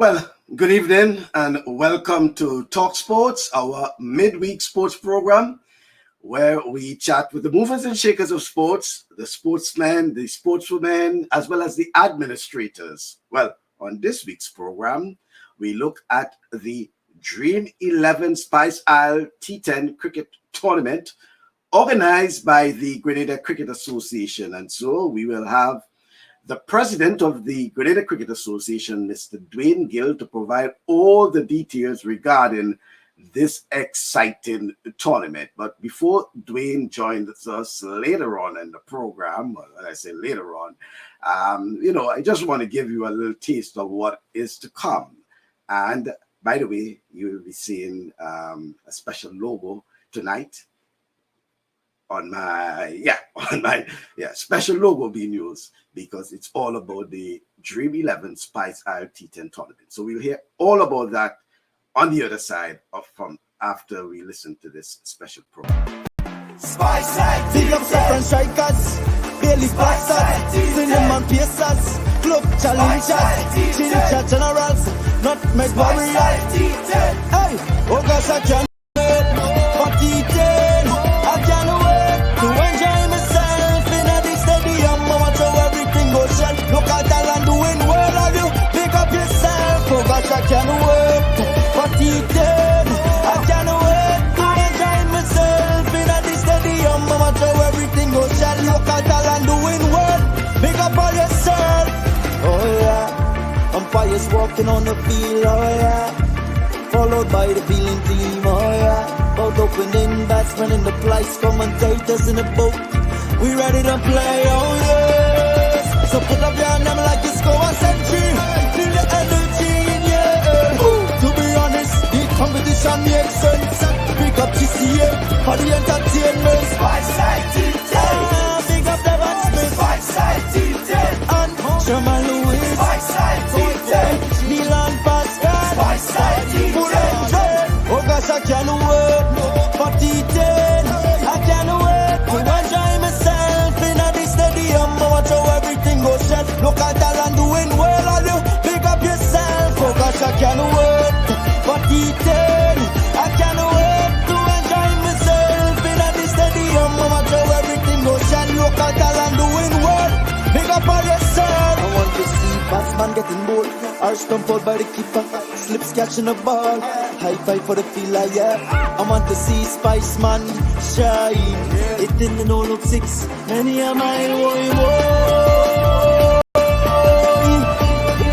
Well, good evening and welcome to TalkSports, our midweek sports program, where we chat with the movers and shakers of sports, the sportsmen, the sportswomen, as well as the administrators. Well, on this week's program, we look at the Dream11 Spice Isle T10 cricket tournament organized by the Grenada Cricket Association. And so we will have the president of the Grenada Cricket Association, Mr. Dwain Gill, to provide all the details regarding this exciting tournament. But before Dwain joins us later on in the program, when I say later on, I just want to give you a little taste of what is to come. And by the way, you will be seeing a special logo tonight on my special logo being used because it's all about the Dream11 Spice Isle T10 tournament. So we'll hear all about that on the other side from after we listen to this special program. Spice Isle, big up different strikers, Bailey Spasters, Cinnamon Pacers, Club Challengers, Ginger Generals, Nutmeg Warriors. Hey, oh gosh, I can't wait for T10. I can't wait to enjoy myself in the stadium. I watch how everything goes shell. Look at Thailand doing well, are you? Pick up yourself. Oh gosh, I can't wait for T10. I can't wait to enjoy myself in the stadium. I watch how everything goes shell. Look at Thailand doing well. Pick up all yourself. Oh yeah, umpires walking on the field. Oh yeah, followed by the feeling team. Oh yeah. Both opening batsmen in the place, commentators in the boat. We ready to play, oh yes. So put up your hand like you score a century. Feel the energy in your air. To be honest, the competition makes sense. Pick up GCA for the entertainment. Spice Side T10. Big up the batsmen. Spice Side T10. And Sherman Lewis. Spice Side T10. Milan Pascal. Spice Side T10. Oh gosh, I can't wait for T10. I can't wait to enjoy myself in the stadium. I watch how everything goes shell. Look at Thailand doing well, all you pick up yourself. Oh gosh, I can't wait for T10. I can't wait to enjoy myself in the stadium. I watch how everything goes shell. Look at Thailand doing well. Pick up all yourself. I want to see batsman getting bored, or stumped out by the keeper, slips catching the ball. High five for the fielder, yeah. I want to see Spice Man shine. It didn't all look six. Many a mile,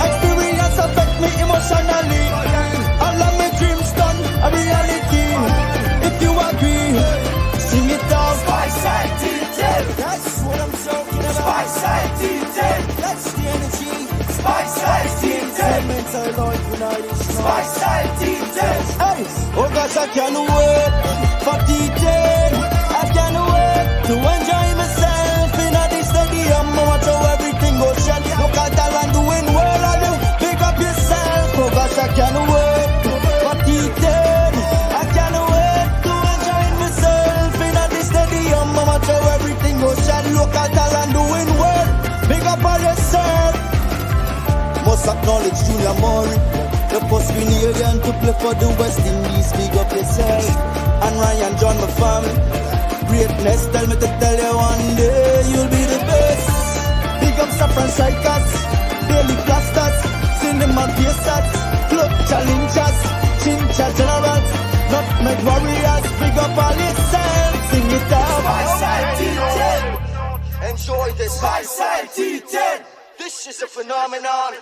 experience affect me emotionally. All of my dreams done a reality. If you agree, sing it out. Spice Side T10. That's what I'm talking about. Spice Side T10. That's the energy. Spice Side T10. Spice Side T10. Hey, oh gosh, I can't wait for T10. I can't wait to enjoy myself in the stadium. I watch how everything goes shell. Look at Thailand doing well, all you pick up yourself. Oh gosh, I can't wait for T10. I can't wait to enjoy myself in the stadium. I watch how everything goes shell. Look at Thailand doing well. Pick up all yourself. Must acknowledge Julia Murray, the first Grenadian to play for the West Indies. Big up yourself. And Ryan John, my family. Greatness, tell me to tell you one day you'll be the best. Big up Saffron Strikers, Bailey Plasters, Cinnamon Pacers, Club Challengers, Ginger Generals, Nutmeg Warriors. Big up all yourself, sing it out. Spice Side T10. Enjoy this Spice Side T10. This is a phenomenon.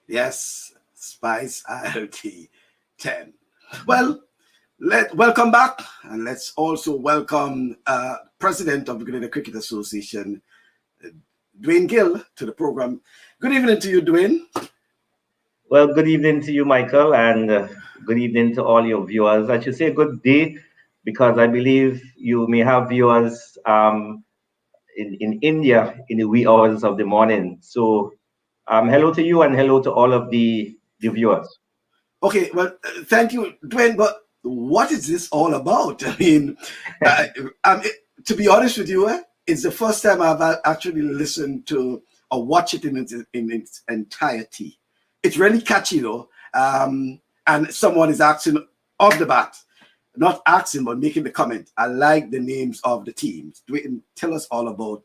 Yes, Spice Isle T10. Well, welcome back, and let's also welcome President of the Grenada Cricket Association, Dwain Gill, to the program. Good evening to you, Dwain. Well, good evening to you, Michael, and good evening to all your viewers. I should say good day, because I believe you may have viewers in India in the wee hours of the morning. So hello to you and hello to all of the viewers. Okay, well, thank you, Dwain, but what is this all about? I mean, to be honest with you, it's the first time I've actually listened to or watched it in its entirety. It's really catchy though. And someone is asking off the bat, not asking, but making the comment. I like the names of the teams. Dwain, tell us all about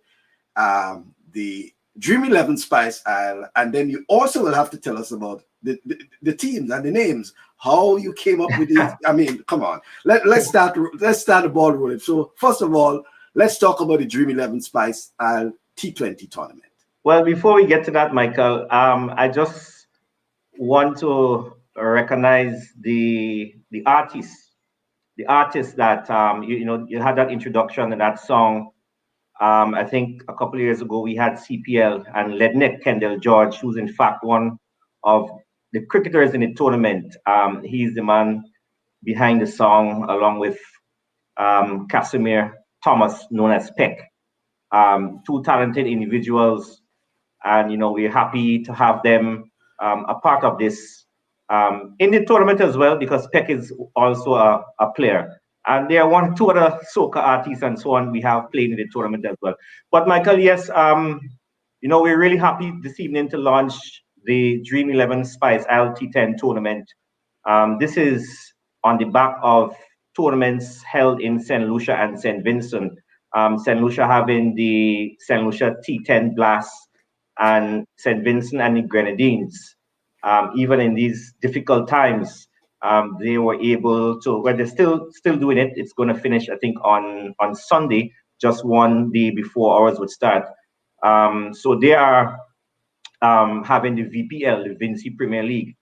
the Dream11 Spice Isle, and then you also will have to tell us about the teams and the names, how you came up with these. I mean, come on. Let's start the ball rolling. So first of all, let's talk about the Dream11 Spice Isle T20 tournament. Well, before we get to that, Michael, I just want to recognize the artists, that you had that introduction and that song. I think a couple of years ago we had CPL and Lednet Kendall George, who's in fact one of the cricketers in the tournament. He's the man behind the song, along with Casimir Thomas, known as Peck. Two talented individuals, and we're happy to have them a part of this in the tournament as well, because Peck is also a player. And there are one or two other soca artists and so on we have played in the tournament as well. But Michael, yes, we're really happy this evening to launch the Dream11 Spice Isle T10 tournament. This is on the back of tournaments held in St. Lucia and St. Vincent. St. Lucia having the St. Lucia T10 Blast, and St. Vincent and the Grenadians. Even in these difficult times, they were able to. Well, they're still doing it. It's going to finish, I think, on Sunday, just one day before ours would start. So they are having the VPL, the Vinci Premier League.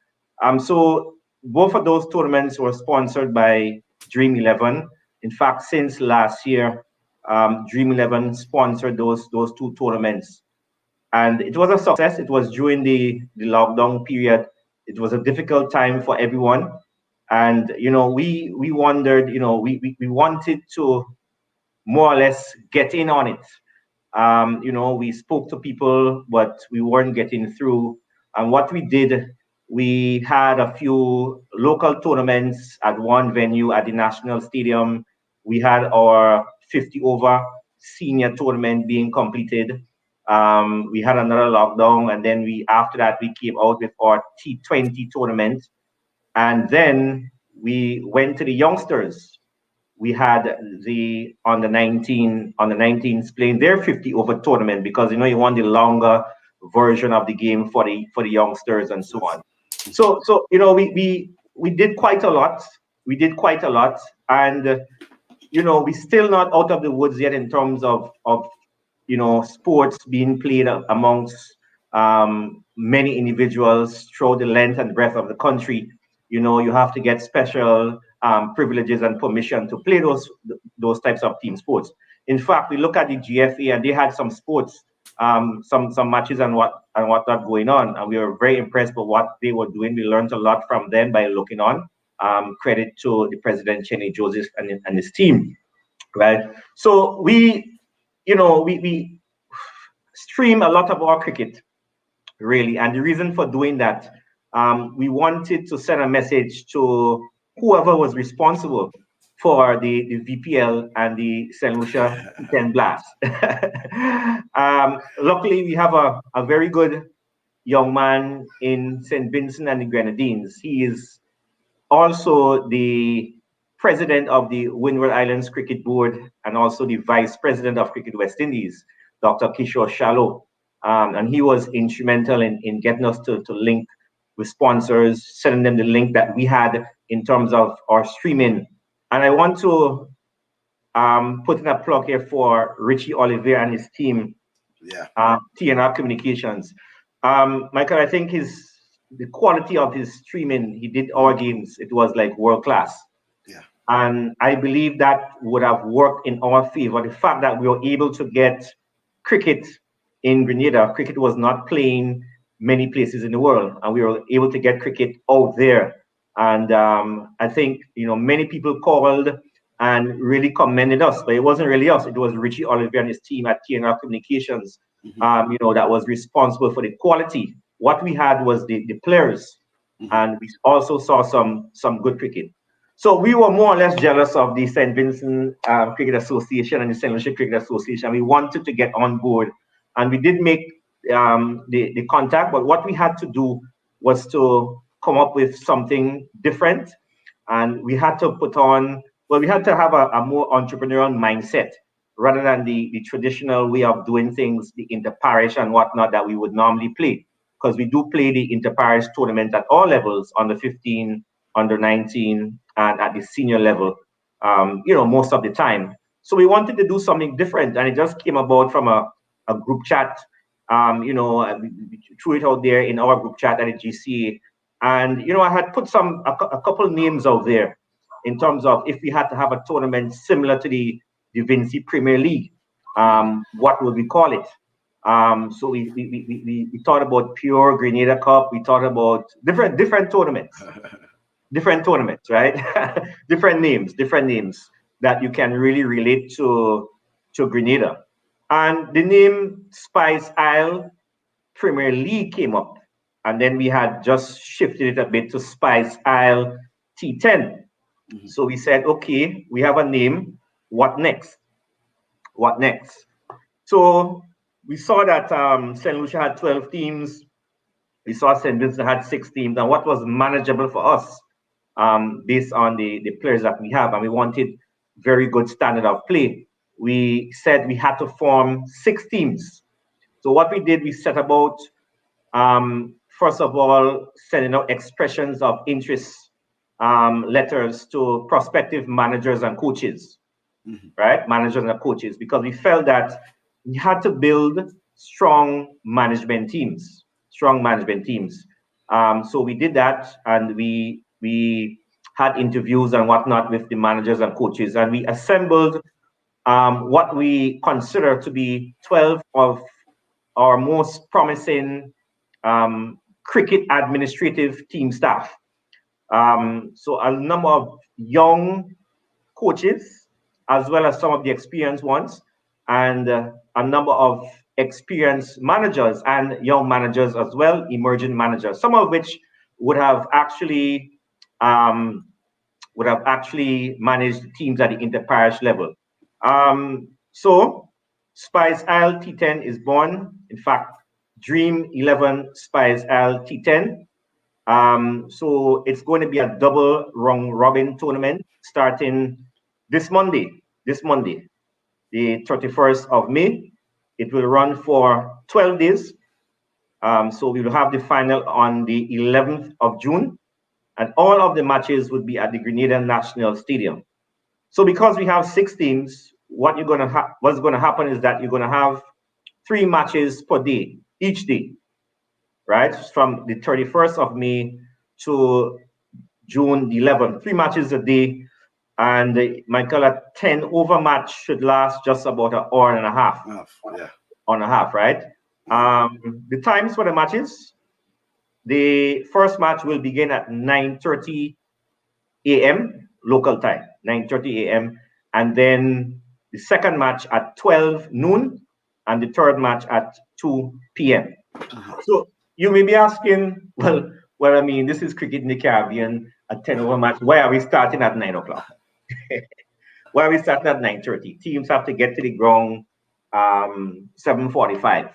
So both of those tournaments were sponsored by Dream11. In fact, since last year, Dream11 sponsored those two tournaments, and it was a success. It was during the lockdown period. It was a difficult time for everyone, and we wondered, we wanted to more or less get in on it. We spoke to people, but we weren't getting through. And what we did, we had a few local tournaments at one venue at the National Stadium. We had our 50 over senior tournament being completed. We had another lockdown, and then after that we came out with our T20 tournament, and then we went to the youngsters. We had the on the 19s playing their 50 over tournament, because you want the longer version of the game for the youngsters and so on. So we did quite a lot. And we're still not out of the woods yet in terms of sports being played amongst many individuals throughout the length and breadth of the country. You have to get special privileges and permission to play those types of team sports. In fact, we look at the GFA, and they had some sports, some matches and whatnot going on, and we were very impressed with what they were doing. We learned a lot from them by looking on. Credit to the president, Cheney Joseph, and his team, right? So we stream a lot of our cricket, really, and the reason for doing that, we wanted to send a message to whoever was responsible for the VPL and the St. Lucia T10 Blast. Luckily, we have a very good young man in St. Vincent and the Grenadines. He is also the president of the Windward Islands Cricket Board and also the vice president of Cricket West Indies, Dr. Kishore Shallow. And he was instrumental in getting us to link with sponsors, sending them the link that we had in terms of our streaming. And I want to put in a plug here for Richie Olivier and his team, TNR Communications. Michael, I think the quality of his streaming, he did our games, it was like world class. Yeah. And I believe that would have worked in our favor. The fact that we were able to get cricket in Grenada, cricket was not playing many places in the world, and we were able to get cricket out there. And I think many people called and really commended us, but it wasn't really us. It was Richie Olivier and his team at TNR Communications, that was responsible for the quality. What we had was the players, and we also saw some good cricket. So we were more or less jealous of the St. Vincent Cricket Association and the St. Lucia Cricket Association. We wanted to get on board, and we did make the contact. But what we had to do was to come up with something different, and we had to we had to have a more entrepreneurial mindset rather than the traditional way of doing things, the inter-parish and whatnot that we would normally play. Because we do play the inter-parish tournament at all levels, under 15, under 19, and at the senior level, most of the time. So we wanted to do something different, and it just came about from a group chat. We threw it out there in our group chat at the GCA, and I had put a couple names out there in terms of if we had to have a tournament similar to the Vinci Premier League, what would we call it? So we thought about pure Grenada Cup. We thought about different tournaments, right? different names that you can really relate to Grenada. And the name Spice Isle Premier League came up, and then we had just shifted it a bit to Spice Isle T10. So we said, okay, we have a name. What next? What next? So we saw that St. Lucia had 12 teams. We saw St. Vincent had 6 teams, and what was manageable for us based on the players that we have, and we wanted very good standard of play. We said we had to form 6 teams. So what we did, we set about, first of all, sending out expressions of interest letters to prospective managers and coaches, right? Managers and coaches, because we felt that we had to build strong management teams. So we did that, and we had interviews and whatnot with the managers and coaches, and we assembled what we consider to be 12 of our most promising cricket administrative team staff. So a number of young coaches, as well as some of the experienced ones, and a number of experienced managers and young managers as well, emerging managers, some of which would have actually managed teams at the inter-parish level. So Spice Isle T10 is born. In fact, Dream11 Spice Isle T10. So it's going to be a double round robin tournament starting this Monday, the 31st of May. It will run for 12 days. So we will have the final on the 11th of June, and all of the matches would be at the Grenadian National Stadium. So because we have 6 teams, what's going to happen is that you're going to have 3 matches per day, each day, right? From the 31st of May to June the 11th, 3 matches a day. And Michael, a 10 over match should last just about an hour and a half. Yeah. Hour and a half, right? The times for the matches, the first match will begin at 9:30 a.m. local time, 9:30 a.m. And then the second match at 12 noon, and the third match at 2 p.m. So you may be asking, well, I mean, this is cricket in the Caribbean, a 10 over match. Why are we starting at 9 o'clock? Why are we starting at 9:30? Teams have to get to the ground 7:45.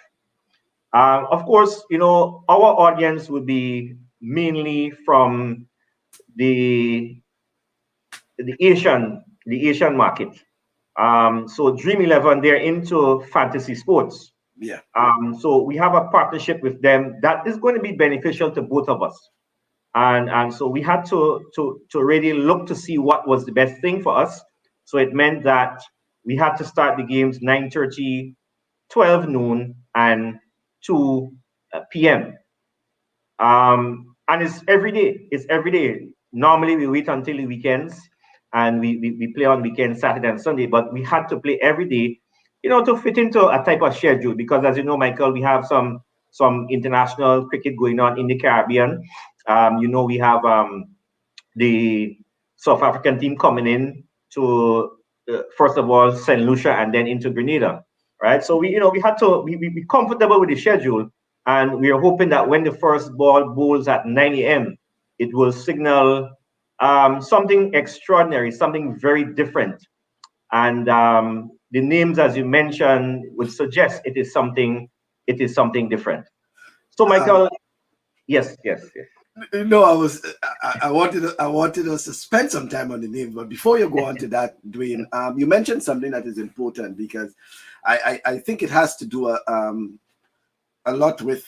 Of course, our audience would be mainly from the Asian market. So Dream11, they're into fantasy sports. Yeah. So we have a partnership with them that is going to be beneficial to both of us. And so we had to really look to see what was the best thing for us. So it meant that we had to start the games 9:30, 12 noon, and 2 p.m. And it's every day. Normally we wait until the weekends, and we play on weekends, Saturday and Sunday, but we had to play every day, to fit into a type of schedule, because as you know, Michael, we have some international cricket going on in the Caribbean. We have the South African team coming in to first of all St. Lucia and then into Grenada, right? So we had to be comfortable with the schedule, and we are hoping that when the first ball bowls at 9 a.m., it will signal something extraordinary, something very different. And the names, as you mentioned, would suggest it is something different. So, Michael, Yes, yes, yes. No, I wanted us to spend some time on the name, but before you go on to that, Dwayne, you mentioned something that is important because I think it has to do a lot with,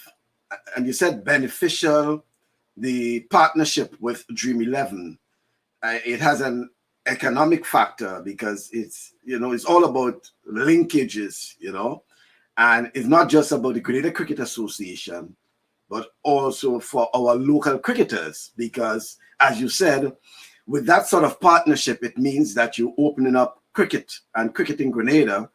and you said beneficial, the partnership with Dream11. It has an economic factor because it's all about linkages, and it's not just about the Grenada Cricket Association, but also for our local cricketers. Because, as you said, with that sort of partnership, it means that you're opening up cricket and cricket in Grenada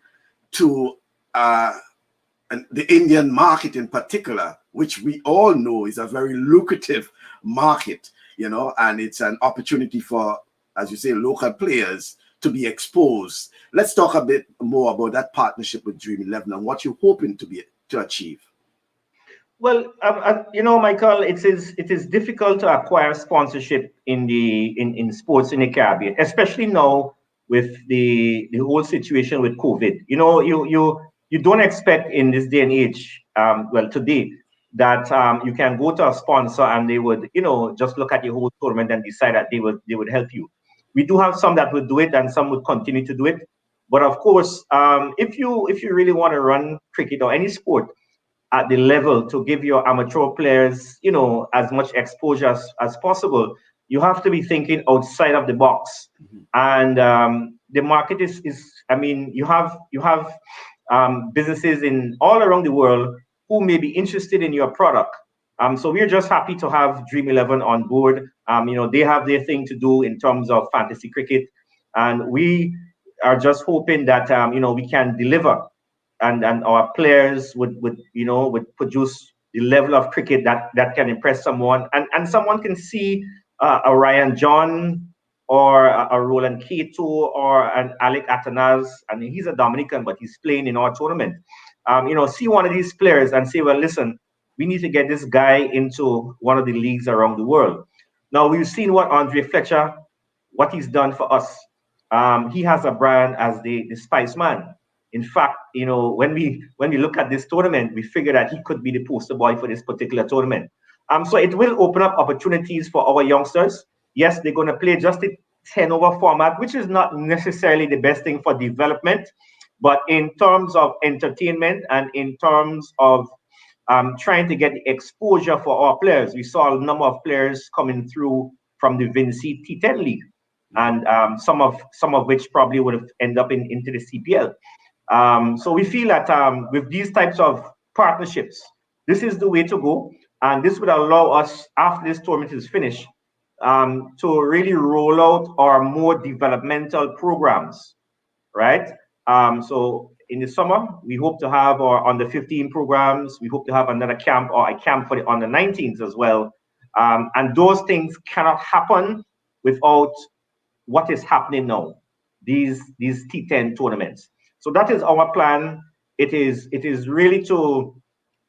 to the Indian market in particular, which we all know is a very lucrative market, and it's an opportunity for, as you say, local players to be exposed. Let's talk a bit more about that partnership with Dream11 and what you're hoping to achieve. Well, Michael, it is difficult to acquire sponsorship in sports in the Caribbean, especially now with the whole situation with COVID. You don't expect in this day and age, today, that you can go to a sponsor and they would just look at your whole tournament and decide that they would help you. We do have some that would do it and some would continue to do it, but of course, if you really want to run cricket or any sport at the level to give your amateur players, as much exposure as possible, you have to be thinking outside of the box. And the market is, I mean, you have businesses in all around the world who may be interested in your product. So we're just happy to have Dream11 on board. They have their thing to do in terms of fantasy cricket, and we are just hoping that we can deliver, and our players would produce the level of cricket that can impress someone, and someone can see a Ryan John or a Roland Keto or an Alec Atanaz. I mean, he's a Dominican, but he's playing in our tournament. See one of these players and say, well, listen, we need to get this guy into one of the leagues around the world. Now, we've seen what Andre Fletcher, what he's done for us. He has a brand as the Spice Man. In fact, when we look at this tournament, we figure that he could be the poster boy for this particular tournament. So it will open up opportunities for our youngsters. Yes, they're going to play just the 10 over format, which is not necessarily the best thing for development, but in terms of entertainment and in terms of trying to get the exposure for our players, we saw a number of players coming through from the Vinci T10 league, and some of which probably would have ended up into the CPL. So we feel that with these types of partnerships, this is the way to go, and this would allow us, after this tournament is finished, to really roll out our more developmental programs, right? So in the summer, we hope to have our under 15 programs. We hope to have another camp or a camp for the under 19s as well. And those things cannot happen without what is happening now, these T10 tournaments. So that is our plan. It is really to,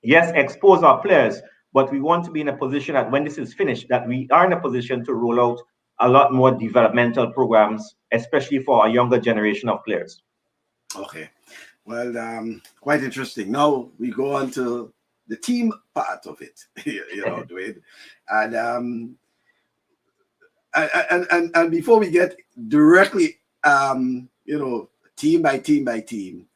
yes, expose our players, but we want to be in a position that when this is finished, that we are in a position to roll out a lot more developmental programs, especially for our younger generation of players. Okay. Well, quite interesting. Now we go on to the team part of it, Dwayne. And and before we get directly, team by team by team,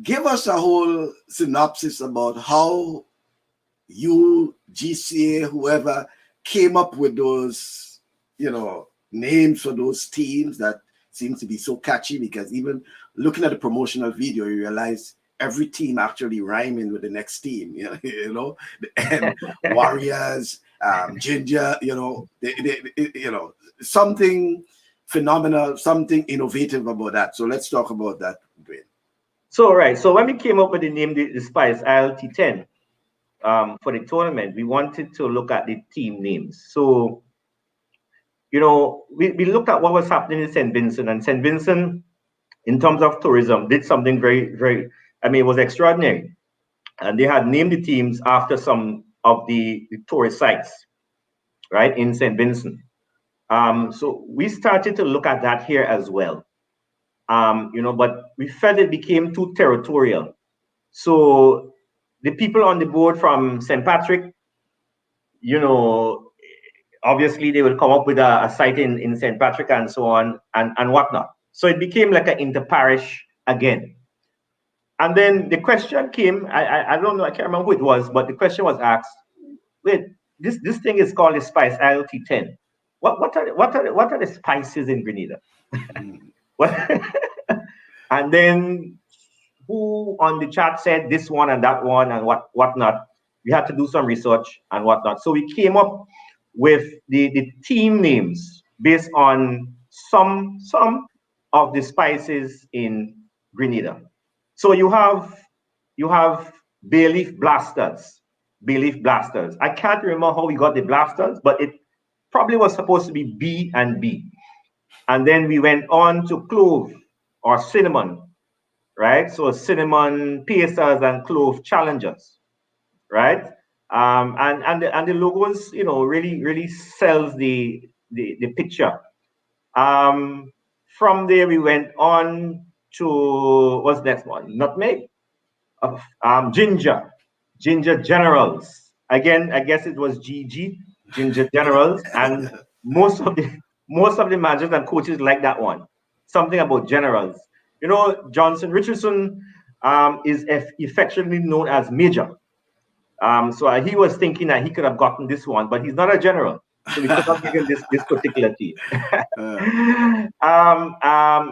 give us a whole synopsis about how you, GCA, whoever, came up with those, names for those teams that seems to be so catchy, because even looking at the promotional video, you realize every team actually rhyming with the next team, and Warriors, Ginger, something phenomenal, something innovative about that. So let's talk about that, Dwayne. So, right. So when we came up with the name, the Spice ILT10, for the tournament, we wanted to look at the team names. So, we looked at what was happening in St. Vincent, and St. Vincent, in terms of tourism, did something very, very, it was extraordinary. And they had named the teams after some of the tourist sites, right, in St. Vincent. So we started to look at that here as well. But we felt it became too territorial. So the people on the board from St. Patrick, you know, obviously they will come up with a site in St. Patrick and so on and whatnot. So it became like an inter-parish again. And then the question came, I don't know, I can't remember who it was, but the question was asked, wait, this thing is called the spice T10. What are the spices in Grenada? What? And then who on the chat said this one and that one and whatnot. We had to do some research and whatnot. So we came up with the team names based on some of the spices in Grenada. So you have bay leaf blasters, bay leaf blasters. I can't remember how we got the blasters, but it probably was supposed to be B and B. And then we went on to clove or cinnamon, right? So cinnamon pacers and clove challengers, right? And the logos, really sells the picture. From there we went on to what's the next one? Nutmeg, ginger, ginger generals. Again, I guess it was GG, ginger generals, and most of the managers and coaches like that one. Something about generals. Johnson Richardson is affectionately known as Major. So he was thinking that he could have gotten this one, but he's not a general, so we could not give him this particular team.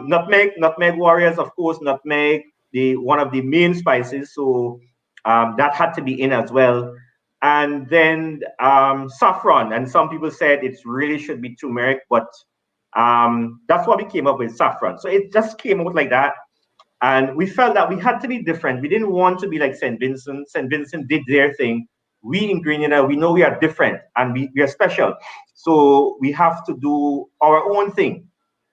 Nutmeg warriors, of course, nutmeg, the one of the main spices, so that had to be in as well. And then saffron, and some people said it really should be turmeric, but that's what we came up with, saffron. So it just came out like that. And we felt that we had to be different. We didn't want to be like St. Vincent. St. Vincent did their thing. We in Grenada, we know we are different and we are special. So we have to do our own thing.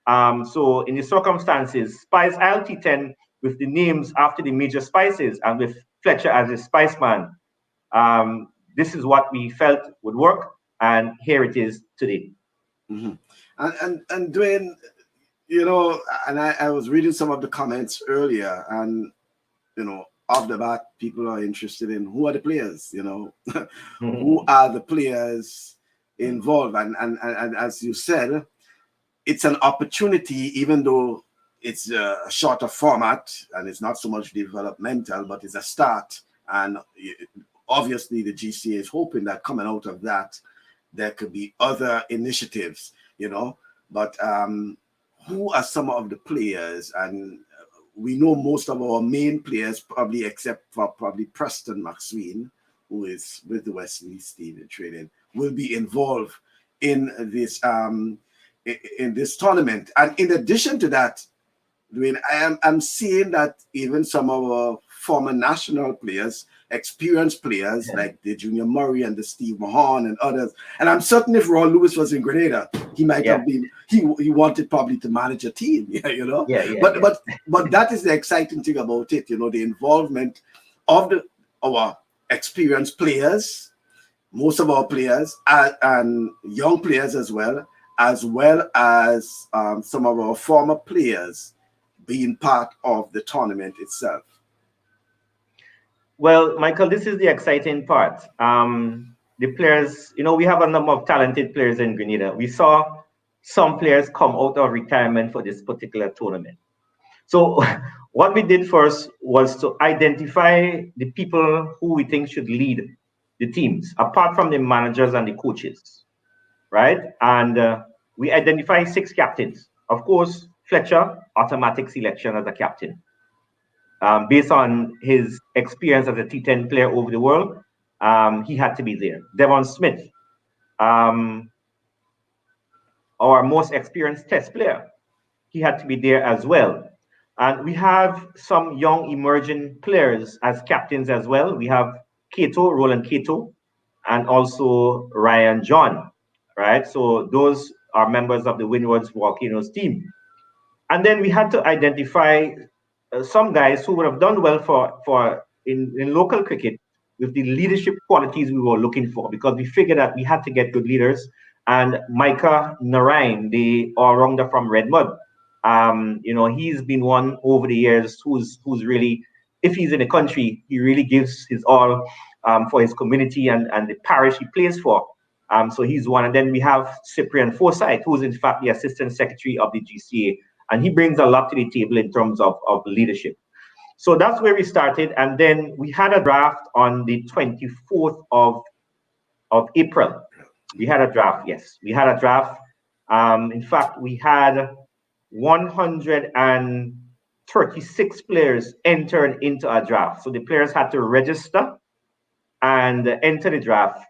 So in the circumstances, Spice T10 with the names after the major spices and with Fletcher as a spice man, this is what we felt would work. And here it is today. Mm-hmm. And Dwain, and I was reading some of the comments earlier, and off the bat, people are interested in who are the players, who are the players involved, and as you said, it's an opportunity, even though it's a shorter format and it's not so much developmental, but it's a start. And obviously, the GCA is hoping that coming out of that, there could be other initiatives, But who are some of the players? And we know most of our main players, probably except for probably Preston McSween, who is with the West Indies team in training, will be involved in this tournament. And in addition to that, I'm seeing that even some of our former national players, experienced players like the Junior Murray and the Steve Mahon and others. And I'm certain if Ron Lewis was in Grenada, he might have been. He wanted probably to manage a team, But that is the exciting thing about it, the involvement of our experienced players, most of our players, and young players as well as some of our former players being part of the tournament itself. Well, Michael, this is the exciting part. The players, we have a number of talented players in Grenada. We saw some players come out of retirement for this particular tournament. So what we did first was to identify the people who we think should lead the teams, apart from the managers and the coaches, right? And we identified 6 captains. Of course, Fletcher, automatic selection as a captain. Based on his experience as a T10 player over the world, he had to be there. Devon Smith, our most experienced test player, he had to be there as well. And we have some young emerging players as captains as well. We have Roland Cato, and also Ryan John, right? So those are members of the Windwards Volcanoes team. And then we had to identify some guys who would have done well for in local cricket with the leadership qualities we were looking for, because we figured that we had to get good leaders. And Micah Narain, the all-rounder from Redmud, he's been one over the years who's really, if he's in the country, he really gives his all. for his community and the parish he plays for. So he's one. And then we have Cyprian Forsyth, who's in fact the Assistant Secretary of the GCA. And he brings a lot to the table in terms of leadership. So that's where we started. And then we had a draft on the 24th of April. We had a draft, yes. We had a draft. In fact, we had 136 players entered into a draft. So the players had to register and enter the draft,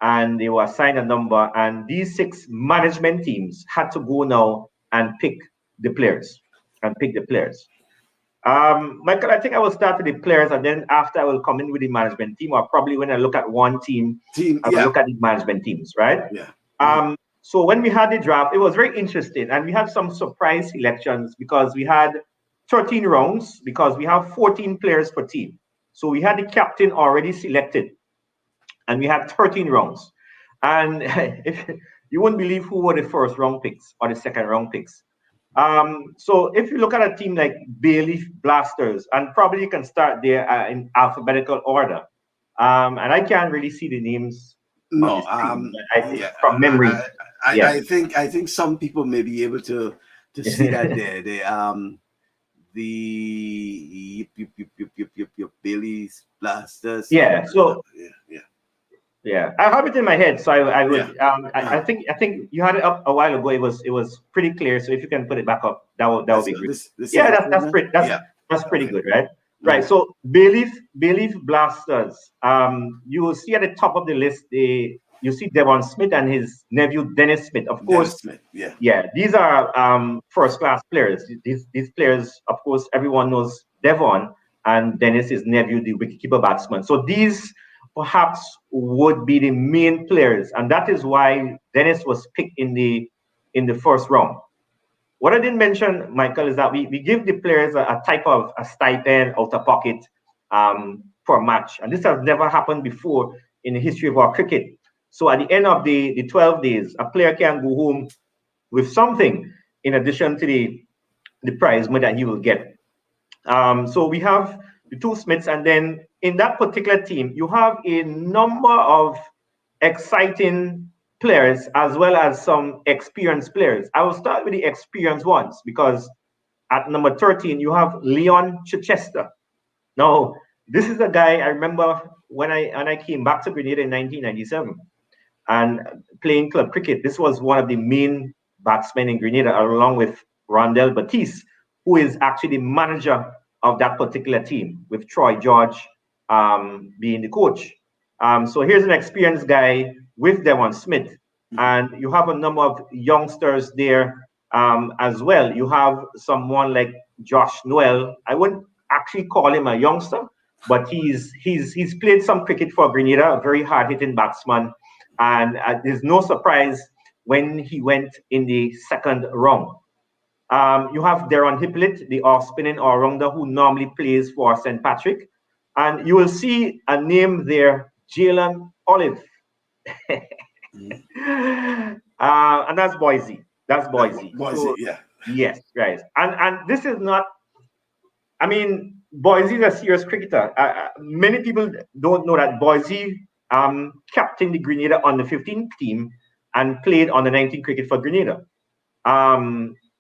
and they were assigned a number. And these 6 management teams had to go now and pick the players. Michael, I think I will start with the players, and then after I will come in with the management team, or probably when I look at one team, I will look at the management teams, right? Yeah. So when we had the draft, it was very interesting, and we had some surprise selections because we had 13 rounds because we have 14 players per team. So we had the captain already selected, and we had 13 rounds. And if you wouldn't believe who were the first round picks or the second round picks. So if you look at a team like Bayleaf Blasters, and probably you can start there in alphabetical order. And I can't really see the names. No, from memory. I think some people may be able to see that there. The Bayleaf Blasters. Yeah. So yeah, I have it in my head, so I would. Yeah. I think you had it up a while ago. It was pretty clear. So if you can put it back up, that would be great. That's pretty good, right? Right. So Bayleaf Blasters. You will see at the top of the list, you see Devon Smith and his nephew Dennis Smith. Of course, Smith, these are first-class players. These players, of course, everyone knows Devon, and Dennis, his nephew, the wicketkeeper batsman. So these perhaps would be the main players, and that is why Dennis was picked in the first round. What I didn't mention, Michael, is that we give the players a type of a stipend out of pocket for a match, and this has never happened before in the history of our cricket. So at the end of the 12 days, a player can go home with something in addition to the prize money that he will get. So we have the 2 Smiths, and then in that particular team, you have a number of exciting players as well as some experienced players. I will start with the experienced ones because at number 13, you have Leon Chichester. Now, this is a guy I remember when I came back to Grenada in 1997 and playing club cricket. This was one of the main batsmen in Grenada, along with Rondell Batiste, who is actually the manager of that particular team, with Troy George being the coach. So here's an experienced guy with Devon Smith, and you have a number of youngsters there as well. You have someone like Josh Noel. I wouldn't actually call him a youngster, but he's played some cricket for Grenada, a very hard-hitting batsman, and there's no surprise when he went in the second round. You have Darren Hippolyte, the off-spinning all-rounder who normally plays for St. Patrick. And you will see a name there, Jalen Olive. And that's Boise. Boise, So, yeah. Yes, right. And this is not, I mean, Boise is a serious cricketer. Many people don't know that Boise captained the Grenada on the 15th team and played on the 19th cricket for Grenada.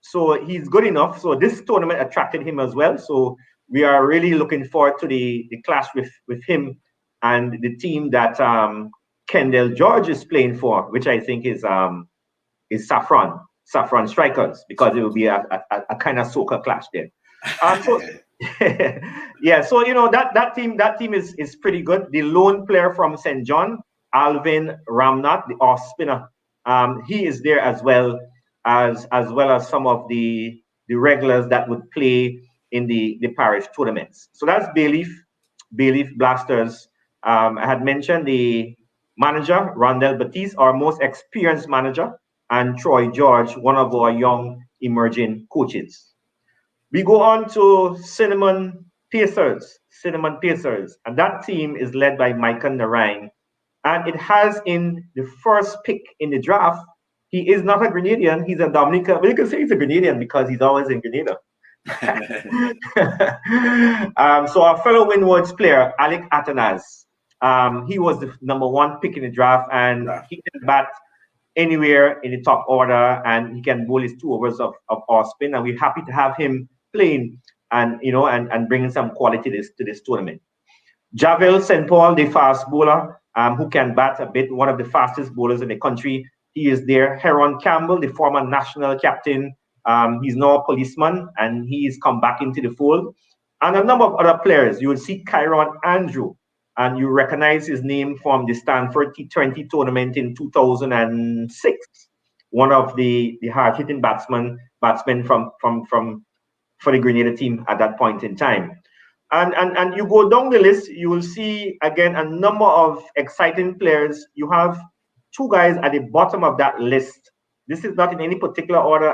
So he's good enough. So this tournament attracted him as well. So we are really looking forward to the clash with him and the team that Kendall George is playing for, which I think is Saffron Strikers, because it will be a kind of soccer clash there. Yeah, so you know that team is pretty good. The lone player from St. John, Alvin Ramnath, the off spinner, he is there as well as some of the regulars that would play in the parish tournaments. So that's Bayleaf Blasters. I had mentioned the manager, Rondell Batiste, our most experienced manager, and Troy George, one of our young emerging coaches. We go on to Cinnamon Pacers, and that team is led by Micah Narain, and it has in the first pick in the draft, he is not a Grenadian, he's a Dominican, but you can say he's a Grenadian because he's always in Grenada. So our fellow Windwards player, Alec Atanas, He was the #1 pick in the draft, and Yeah. he can bat anywhere in the top order, and he can bowl his 2 overs of off spin. And we're happy to have him playing and and bringing some quality to this tournament. Javel St. Paul, the fast bowler, who can bat a bit, one of the fastest bowlers in the country. He is there. Heron Campbell, the former national captain, he's now a policeman, and he's come back into the fold. And a number of other players. You will see Kyron Andrew, and you recognize his name from the Stanford T20 tournament in 2006. One of the hard-hitting batsmen for the Grenada team at that point in time. And you go down the list, you will see again a number of exciting players. You have 2 guys at the bottom of that list. This is not in any particular order,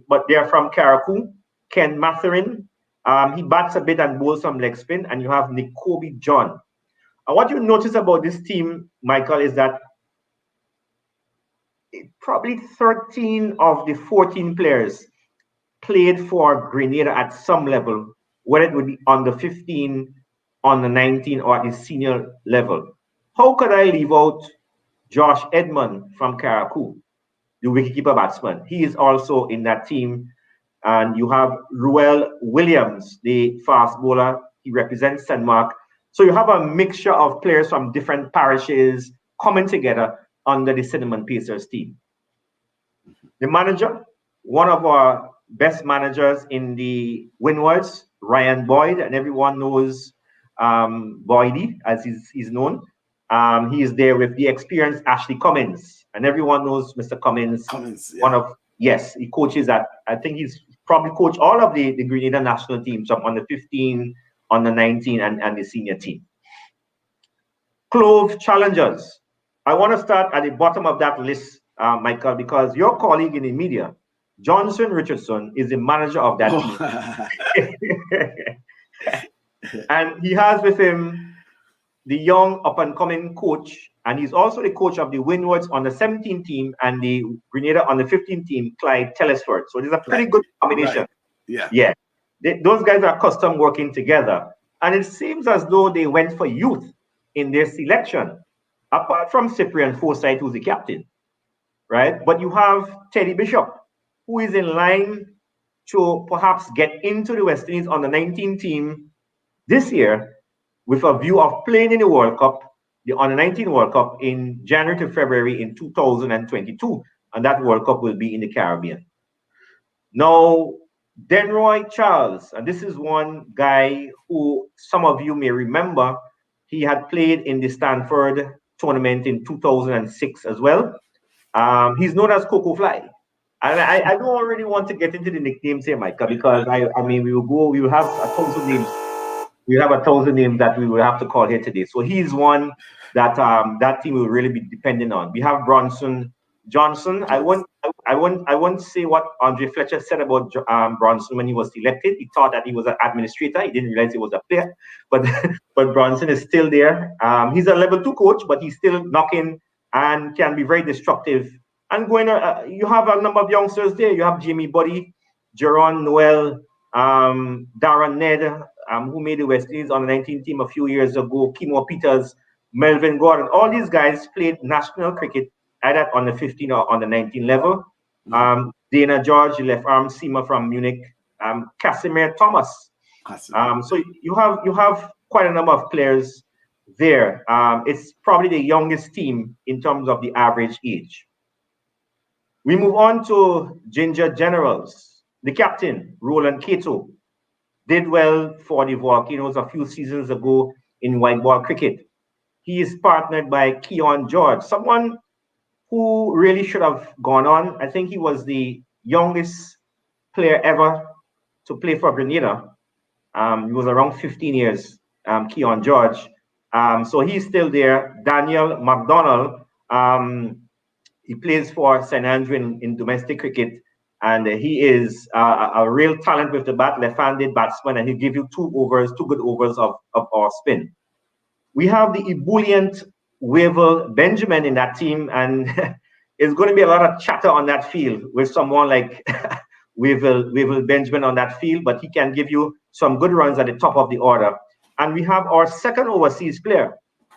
but they are from Carriacou. Ken Matherin, he bats a bit and bowls some leg spin, and you have Nikobe John. And what you notice about this team, Michael, is that probably 13 of the 14 players played for Grenada at some level, whether it would be under 15, under 19, or at the senior level. How could I leave out Josh Edmond from Carriacou, the wicketkeeper batsman? He is also in that team. And you have Ruel Williams, the fast bowler. He represents Denmark. So you have a mixture of players from different parishes coming together under the Cinnamon Pacers team. The manager, one of our best managers in the Windwards, Ryan Boyd, and everyone knows Boydie, as he's known. He is there with the experienced Ashley Cummins, and everyone knows Mr. Cummins. Yeah. He coaches at, I think he's probably coached all of the Grenada national teams from under 15, under 19, and the senior team. Clove challengers. I want to start at the bottom of that list, Michael, because your colleague in the media, Johnson Richardson, is the manager of that team. And he has with him the young up-and-coming coach, and he's also the coach of the Windwards on the 17 team and the Grenada on the 15 team, Clyde Telesford. So there's a pretty good combination. Right. Yeah. Those guys are accustomed working together. And it seems as though they went for youth in their selection, apart from Cyprian Forsyth, who's the captain, right? But you have Teddy Bishop, who is in line to perhaps get into the West Indies on the 19 team this year, with a view of playing in the World Cup, the Under-19 World Cup in January to February in 2022. And that World Cup will be in the Caribbean. Now, Denroy Charles, and this is one guy who some of you may remember, he had played in the Stanford tournament in 2006 as well. He's known as Coco Fly. And I don't really want to get into the nicknames here, Micah, because I mean, we will have a thousand names. We have a thousand names that we will have to call here today. So he's one that that team will really be dependent on. We have Bronson Johnson. I won't say what Andre Fletcher said about Bronson when he was selected. He thought that he was an administrator. He didn't realize he was a player. But Bronson is still there. He's a level 2 coach, but he's still knocking and can be very destructive. And you have a number of youngsters there. You have Jamie Buddy, Jerron Noel, Darren Ned, who made the West Indies on the 19 team a few years ago, Kimo Peters, Melvin Gordon. All these guys played national cricket either on the 15 or on the 19 level. Dana George, left arm seamer from Munich, Casimir Thomas. So you have quite a number of players there. It's probably the youngest team in terms of the average age. We move on to Ginger Generals. The captain, Roland Cato, did well for the Volcanoes a few seasons ago in white ball cricket. He is partnered by Keon George, someone who really should have gone on. I think he was the youngest player ever to play for Grenada. He was around 15 years, Keon George. So he's still there. Daniel McDonald, he plays for St. Andrew in domestic cricket. And he is a real talent with the bat, left-handed batsman, and he'll give you 2 good overs of our spin. We have the ebullient Wavell Benjamin in that team, and it's going to be a lot of chatter on that field with someone like Wavell Benjamin on that field, but he can give you some good runs at the top of the order. And we have our second overseas player,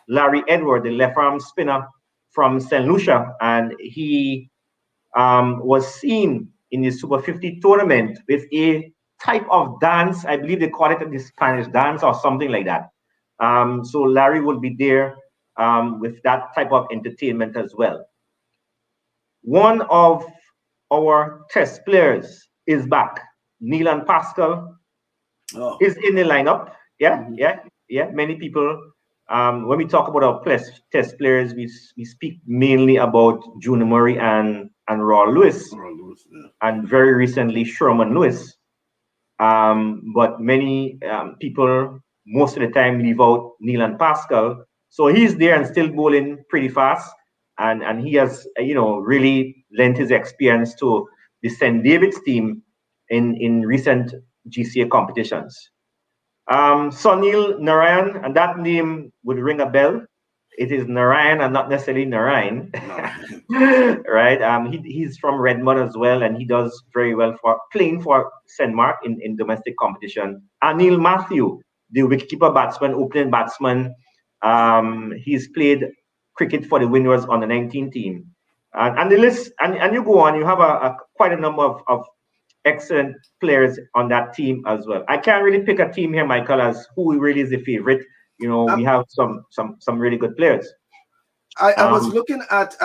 Larry Edward, the left arm spinner from St. Lucia, and he was seen in the Super 50 tournament with a type of dance. I believe they call it the Spanish dance or something like that. So Larry will be there with that type of entertainment as well. One of our test players is back. Neil Pascal is in the lineup. Yeah. Many people, when we talk about our test players, we speak mainly about Junior Murray and Raw Lewis, and very recently Sherman Lewis. But many people, most of the time, leave out Neil Pascal. So he's there and still bowling pretty fast. And he has, really lent his experience to the St. David's team in recent GCA competitions. Sunil Narayan, and that name would ring a bell. It is Narayan and not necessarily Narayan, right? He's from Redmond as well, and he does very well for playing for St. Mark in domestic competition. Anil Matthew, the wicketkeeper batsman, opening batsman, he's played cricket for the Windwards on the 19 team. And the list, and you go on, you have quite a number of excellent players on that team as well. I can't really pick a team here, Michael, as who really is the favorite. We have some really good players. I was looking at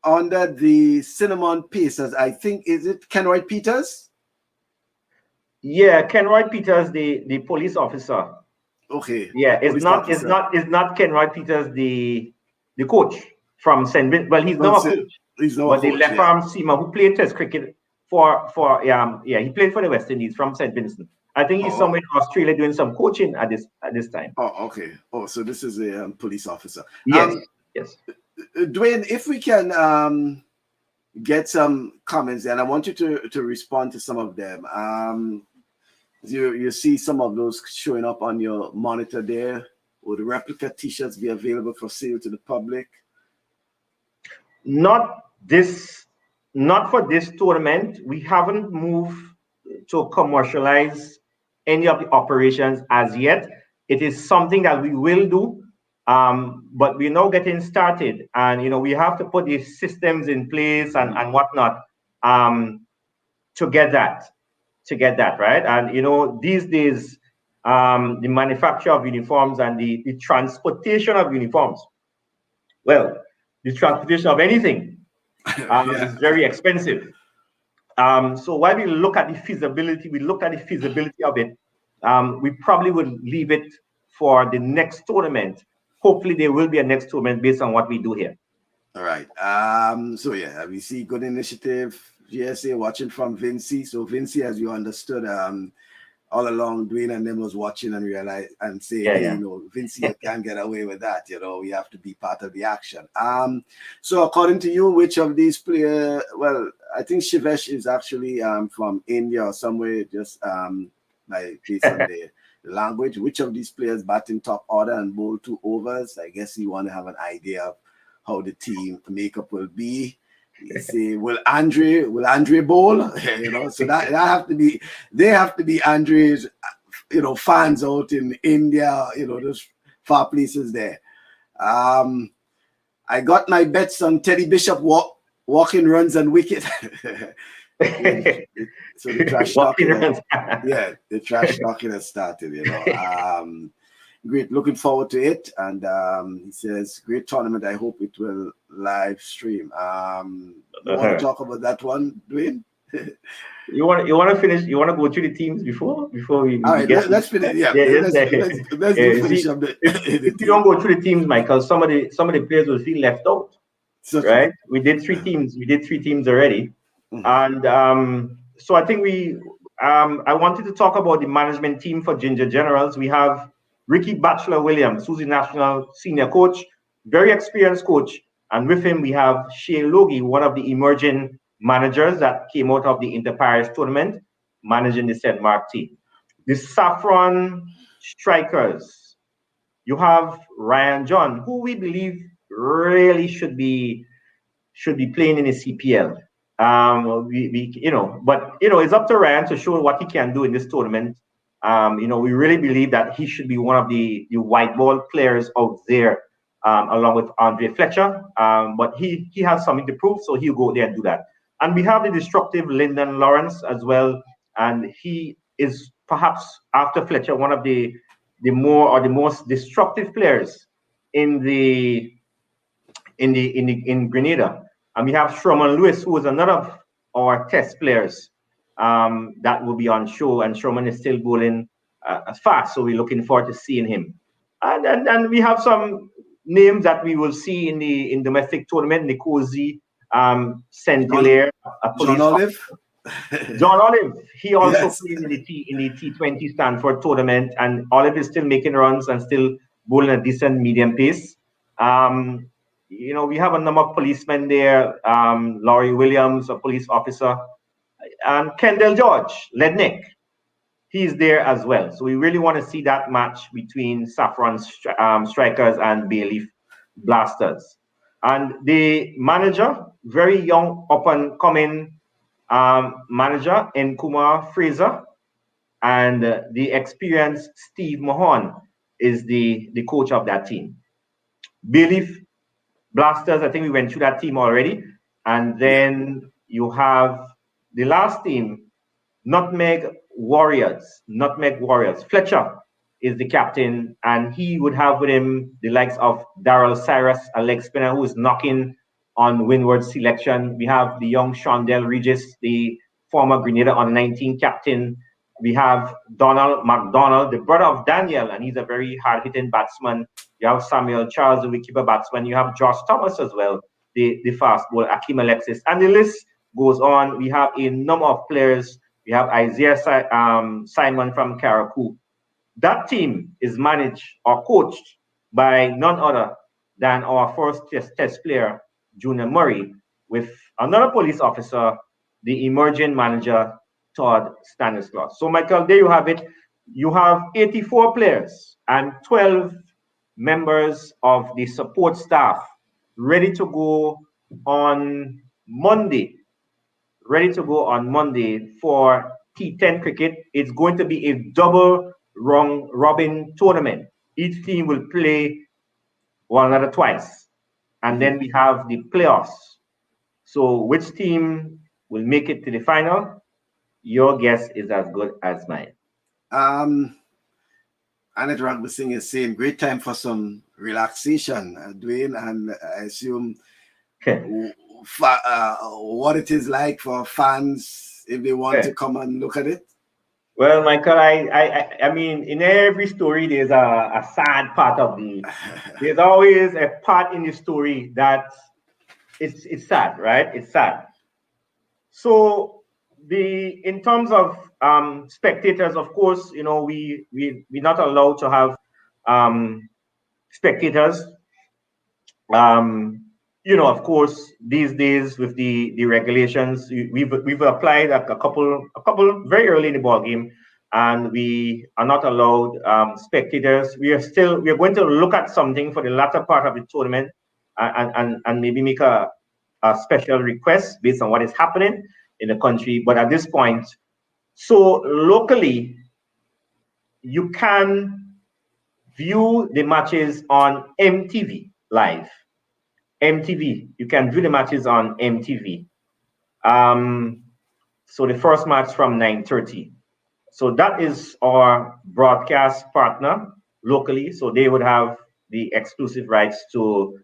under the Cinnamon Pacers. I think, is it Kenroy Peters? Yeah, Kenroy Peters, the police officer. Okay. Yeah, it's not Kenroy Peters, the coach from St. Vincent. Well, he's not a coach. He's not but the left arm seamer who played Test cricket for he played for the West Indies from St. Vincent. I think he's somewhere in Australia doing some coaching at this time. Oh, okay. Oh, so this is a police officer. Yes. Yes. Dwayne, if we can get some comments, and I want you to respond to some of them. You see some of those showing up on your monitor there. Will the replica T-shirts be available for sale to the public? Not for this tournament. We haven't moved to commercialize any of the operations as yet. It is something that we will do, but we're now getting started, and we have to put these systems in place and whatnot to get that right. And these days, the manufacture of uniforms and the transportation of uniforms, well, the transportation of anything is very expensive. So while we look at the feasibility of it, we probably would leave it for the next tournament. Hopefully there will be a next tournament based on what we do here. All right. So yeah, we see good initiative. GSA watching from Vinci. So Vinci, as you understood, all along, Dwayne and them was watching and realized and saying, Vinci, you can't get away with that. We have to be part of the action. So according to you, which of these players? Well, I think Shivesh is actually from India or somewhere, just based on the language. Which of these players bat in top order and bowl 2 overs? I guess you want to have an idea of how the team makeup will be. You say, will Andre bowl? So they have to be Andre's, fans out in India, those far places there. I got my bets on Teddy Bishop walking runs and wicket. So the trash talking, the trash talking has started. Great, looking forward to it. And he says, great tournament. I hope it will live stream. You want to talk about that one, Dwayne? You want to finish? You want to go through the teams before we all right, let's finish. Let's finish up if you don't go through the teams, Michael, some of the players will feel left out. Right? We did 3 teams. We did 3 teams already. And so I think I wanted to talk about the management team for Ginger Generals. We have Ricky Batchelor Williams, who's the national senior coach, very experienced coach. And with him, we have Shay Logie, one of the emerging managers that came out of the Inter-Paris tournament, managing the St. Mark team. The Saffron Strikers, you have Ryan John, who we believe really should be playing in the CPL. But it's up to Ryan to show what he can do in this tournament. We really believe that he should be one of the white ball players out there, along with Andre Fletcher. But he has something to prove, so he'll go there and do that. And we have the destructive Lyndon Lawrence as well, and he is perhaps after Fletcher one of the most destructive players in Grenada. And we have Sherman Lewis, who is another of our test players that will be on show, and Sherman is still bowling fast, so we're looking forward to seeing him. And we have some names that we will see in domestic tournament. Nikosi, Centilier, a police John Olive. John Olive, he also Yes. played in the T20 Stanford tournament, and Olive is still making runs and still bowling a decent medium pace. We have a number of policemen there. Laurie Williams, a police officer, and Kendall George, Lednick, he's there as well. So we really want to see that match between Saffron Strikers and Bayleaf Blasters. And the manager, very young, up and coming manager, Nkrumah Fraser, and the experienced Steve Mahon is the coach of that team. Bayleaf Blasters, I think we went through that team already. And then you have the last team, Nutmeg Warriors. Fletcher is the captain, and he would have with him the likes of Darrell Cyrus, a leg spinner who is knocking on windward selection. We have the young Shondell Regis, the former Grenada under-19 captain. We have Donald McDonald, the brother of Daniel, and he's a very hard-hitting batsman. You have Samuel Charles, the wicketkeeper batsman. You have Josh Thomas as well, the fast bowler, Akeem Alexis. And the list goes on. We have a number of players. We have Isaiah Simon from Karakou. That team is managed or coached by none other than our first test player, Junior Murray, with another police officer, the emerging manager, Todd Stanislaus. So, Michael, there you have it. You have 84 players and 12 members of the support staff ready to go on Monday. For T10 cricket. It's going to be a double round robin tournament. Each team will play one another twice. And then we have the playoffs. So which team will make it to the final? Your guess is as good as mine. Annette Rugby Singh is saying great time for some relaxation, Dwain, and I assume what it is like for fans if they want to come and look at it. Well, Michael, I mean, in every story there's a sad part of the. There's always a part in the story that it's sad, right? It's sad. So in terms of spectators, of course, we're not allowed to have spectators. Of course, these days with the regulations, we've applied a couple very early in the ball game, and we are not allowed spectators. We are going to look at something for the latter part of the tournament, and maybe make a special request based on what is happening in the country. But at this point, so locally, you can view the matches on MTV live. You can view the matches on MTV. So the first match from 9:30. So that is our broadcast partner locally. So they would have the exclusive rights to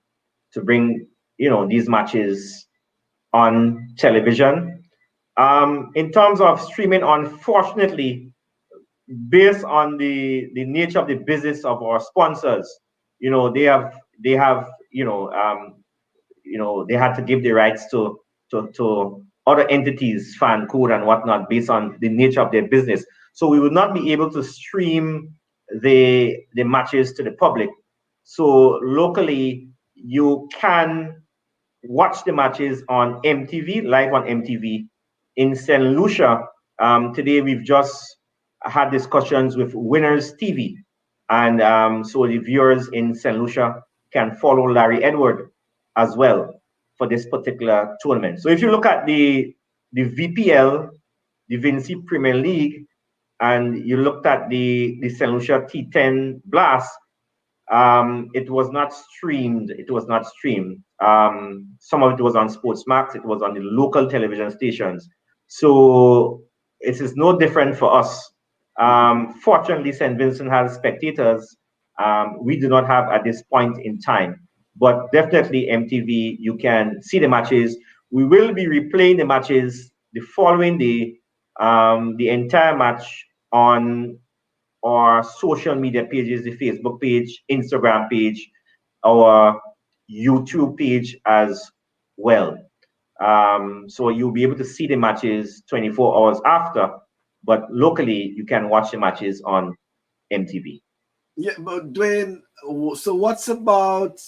bring these matches on television. In terms of streaming, unfortunately, based on the nature of the business of our sponsors, they had to give the rights to other entities, fan code and whatnot, based on the nature of their business. So we would not be able to stream the matches to the public. So locally, you can watch the matches on MTV, live on MTV. In St. Lucia, today we've just had discussions with Winners TV. And so the viewers in St. Lucia can follow Larry Edward as well for this particular tournament. So if you look at the VPL, the Vinci Premier League, and you looked at the St. Lucia T10 Blast, it was not streamed. It was not streamed. Some of it was on Sportsmax. It was on the local television stations. So it is no different for us. Fortunately, St. Vincent has spectators. We do not have at this point in time. But definitely MTV, you can see the matches. We will be replaying the matches the following day, the entire match on our social media pages, the Facebook page, Instagram page, our YouTube page as well. So you'll be able to see the matches 24 hours after, but locally you can watch the matches on MTV. Yeah, but Dwain, so what's about,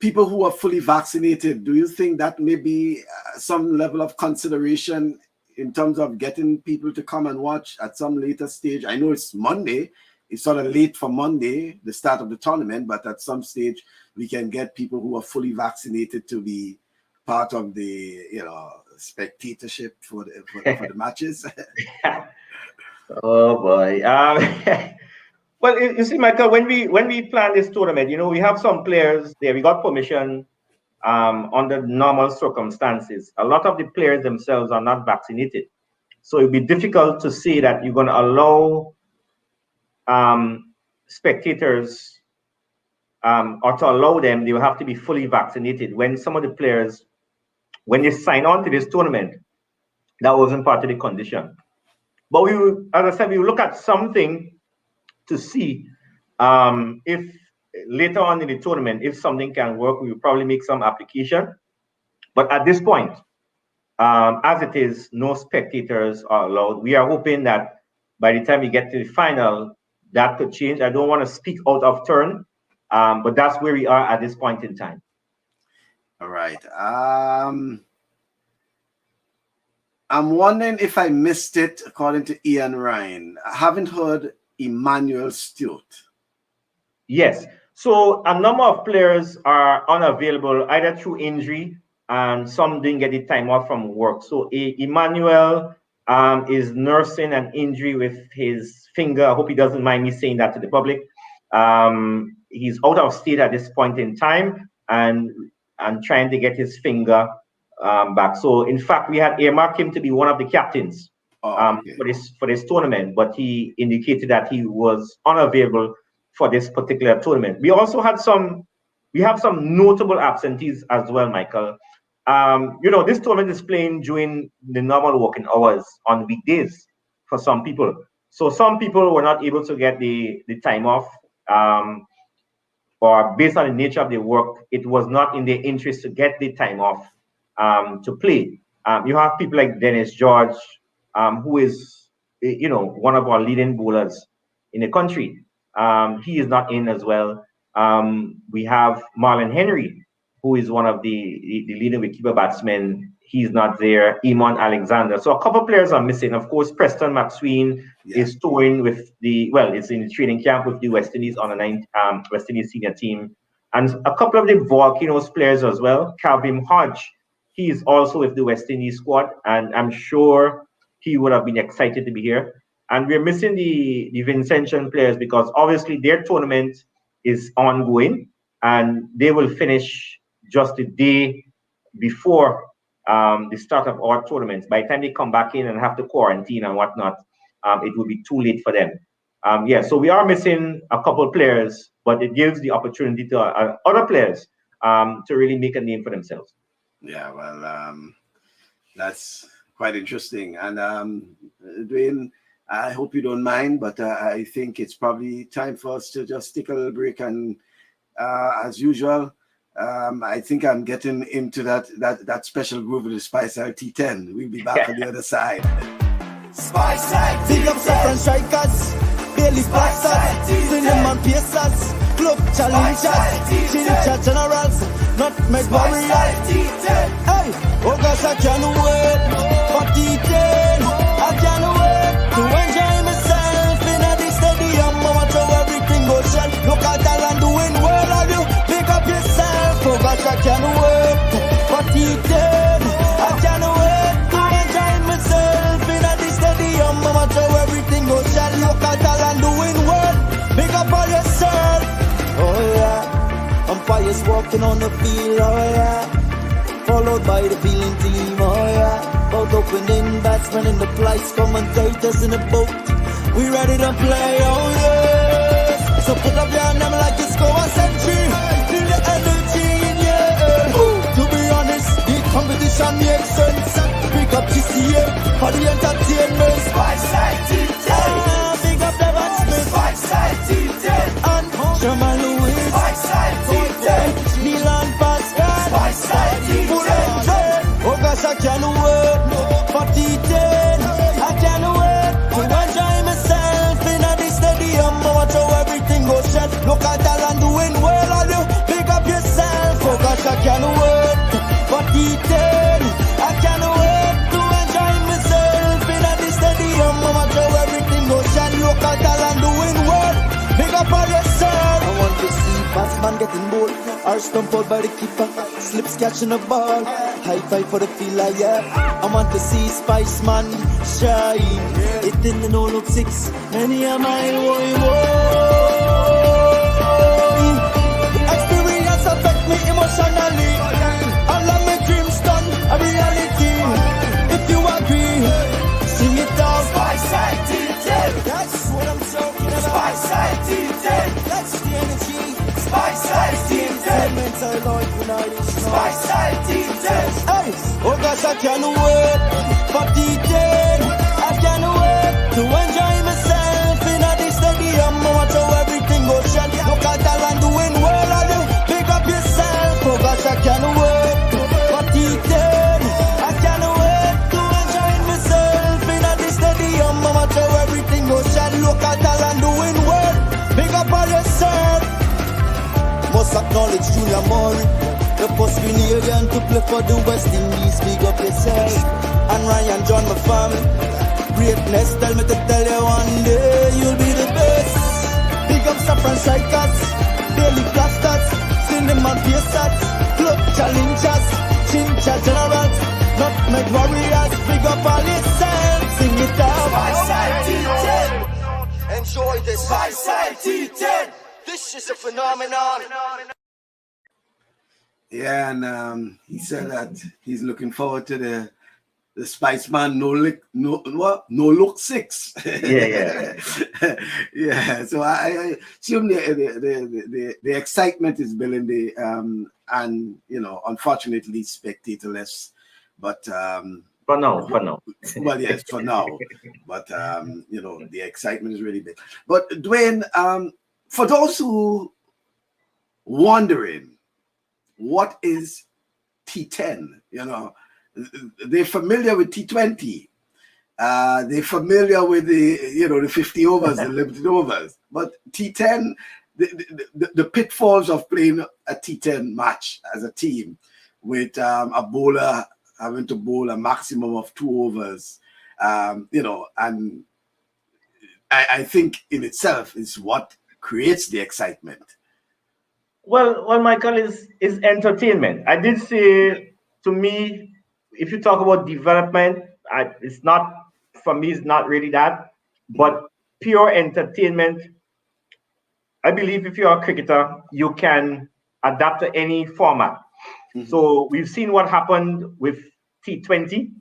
people who are fully vaccinated? Do you think that may be some level of consideration in terms of getting people to come and watch at some later stage? I know it's Monday. It's sort of late for Monday, the start of the tournament, but at some stage we can get people who are fully vaccinated to be part of the, spectatorship for the matches. Oh boy. Well, you see, Michael, when we plan this tournament, we have some players there. We got permission under normal circumstances. A lot of the players themselves are not vaccinated. So it'd be difficult to say that you're going to allow spectators or to allow them, they will have to be fully vaccinated. When some of the players, when they sign on to this tournament, that wasn't part of the condition. But we will, as I said, we will look at something to see if later on in the tournament, if something can work, we will probably make some application. But at this point, as it is, no spectators are allowed. We are hoping that by the time we get to the final, that could change. I don't want to speak out of turn, but that's where we are at this point in time. All right. I'm wondering if I missed it, according to Ian Ryan. I haven't heard Emmanuel Stewart. Yes. So a number of players are unavailable either through injury, and some didn't get the time off from work. So Emmanuel is nursing an injury with his finger. I hope he doesn't mind me saying that to the public. He's out of state at this point in time and trying to get his finger back. So in fact, we had earmarked him to be one of the captains for this tournament, but he indicated that he was unavailable for this particular tournament. We also had we have some notable absentees as well, Michael. This tournament is playing during the normal working hours on weekdays for some people. So some people were not able to get the time off, or based on the nature of their work, it was not in their interest to get the time off to play. You have people like Dennis George, who is, one of our leading bowlers in the country. He is not in as well. We have Marlon Henry, who is one of the leading wicketkeeper batsmen. He's not there. Iman Alexander. So a couple of players are missing. Of course, Preston McSween is touring with it's in the training camp with the West Indies on the West Indies senior team. And a couple of the Volcanoes players as well. Calvin Hodge, he is also with the West Indies squad, and I'm sure he would have been excited to be here. And we're missing the Vincentian players because obviously their tournament is ongoing and they will finish just the day before the start of our tournaments. By the time they come back in and have to quarantine and whatnot, it will be too late for them. So we are missing a couple of players, but it gives the opportunity to other players to really make a name for themselves. Yeah, well, that's quite interesting. And Dwain, I hope you don't mind, but I think it's probably time for us to just take a little break. And as usual, I think I'm getting into that special groove with the Spice T10. We'll be back on the other side. Spice Light, big up different strikers, Bailey Sparksers, Cinnamon Pacers, Club Challengers, Chincha Generals, Nutmeg Warriors. Hey, oh gosh, I can't wait for T10. I can't wait to enjoy myself in the stadium. I watch how everything goes shell. Look at Thailand doing well, are you? Pick up yourself. Oh gosh, I can't wait for T10. I can't wait to enjoy myself in the stadium. I watch walking on the field, oh yeah. Followed by the feeling team, oh yeah. Both opening batsmen in the place, commentators in the boat. We ready to play, oh yeah. So put up your hand like it's go a century. Feel the energy in your air. To be honest, the competition makes sense. Pick up GCA for the entertainment. Spiceside T10. Big up the batsmen. Spiceside T10. And Sherman Lewis. Spiceside T10. Neil and Pascal. Spiceside T10. Oh gosh, I can't wait for T10. I can't wait to enjoy myself in the stadium. Watch how everything goes shut. Look at Alan doing well, all you pick up yourself. Oh gosh, I can't wait for T10. I can't wait to enjoy myself in the stadium. Watch how everything goes shut. Look at Alan doing well. Pick up all yourself. I want to see batsman getting bold. Or stumped out by the keeper. Slips catching the ball. High five for the fielder, yeah. I want to see Spiceman shine. It in the no-look 6. Many a mile, boy, experience affect me emotionally. All of my dreams done a reality. If you agree, sing it out. Spiceside T10. That's what I'm talking about. Spiceside T10. That's the energy. Spiceside T10. Mental life when I reach now. Spiceside T10. Hey, oh gosh, I can't wait for T10. I can't wait to enjoy myself in the stadium. Watch how everything goes shut. Look at Alan doing well, all you pick up yourself. Oh gosh, I can't wait for T10. I can't wait to enjoy myself in the stadium. Watch how everything goes shut. Look at Alan doing well. Pick up all yourself. Must acknowledge Junior Murray, the first Grenadian to play for the West Indies. Big up yourself. And Ryan John, my family. Greatness, tell me to tell you one day you'll be the best. Big up Saffron Strikers, Daily Blasters, Cinnamon Piercers, Club Challengers, Chincha Generals, Nutmeg Warriors. Big up all yourself, sing it out. Spiceside T10. Enjoy this. Spiceside T10. This is a phenomenon. Yeah, and he said that he's looking forward to the Spiceman no look 6. Yeah. Yeah. So I assume the excitement is building and unfortunately spectatorless, but For now. well, yes, for now, but the excitement is really big. But Dwain, for those who wondering what is T10, they're familiar with T20. They're familiar with the 50 overs, the limited overs. But T10, the pitfalls of playing a T10 match as a team with a bowler having to bowl a maximum of 2 overs, and I think in itself is what creates the excitement. Well, Michael, is entertainment. I did say, to me, if you talk about development, it's not, for me, it's not really that. But pure entertainment, I believe if you're a cricketer, you can adapt to any format. Mm-hmm. So we've seen what happened with T20.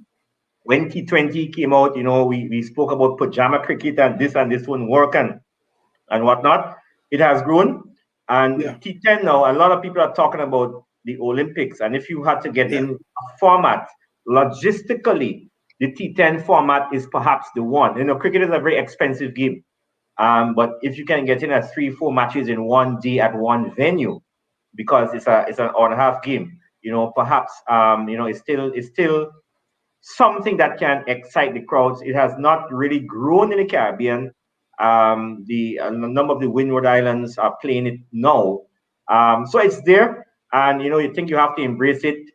When T20 came out, we spoke about pajama cricket and this won't work and whatnot. It has grown. And T10 now, a lot of people are talking about the Olympics. And if you had to get in a format, logistically, the T10 format is perhaps the one. Cricket is a very expensive game. But if you can get in 3-4 matches in one day at one venue, because it's an hour and a half game, perhaps it's still something that can excite the crowds. It has not really grown in the Caribbean. The number of the Windward Islands are playing it now. So it's there, and you think you have to embrace it.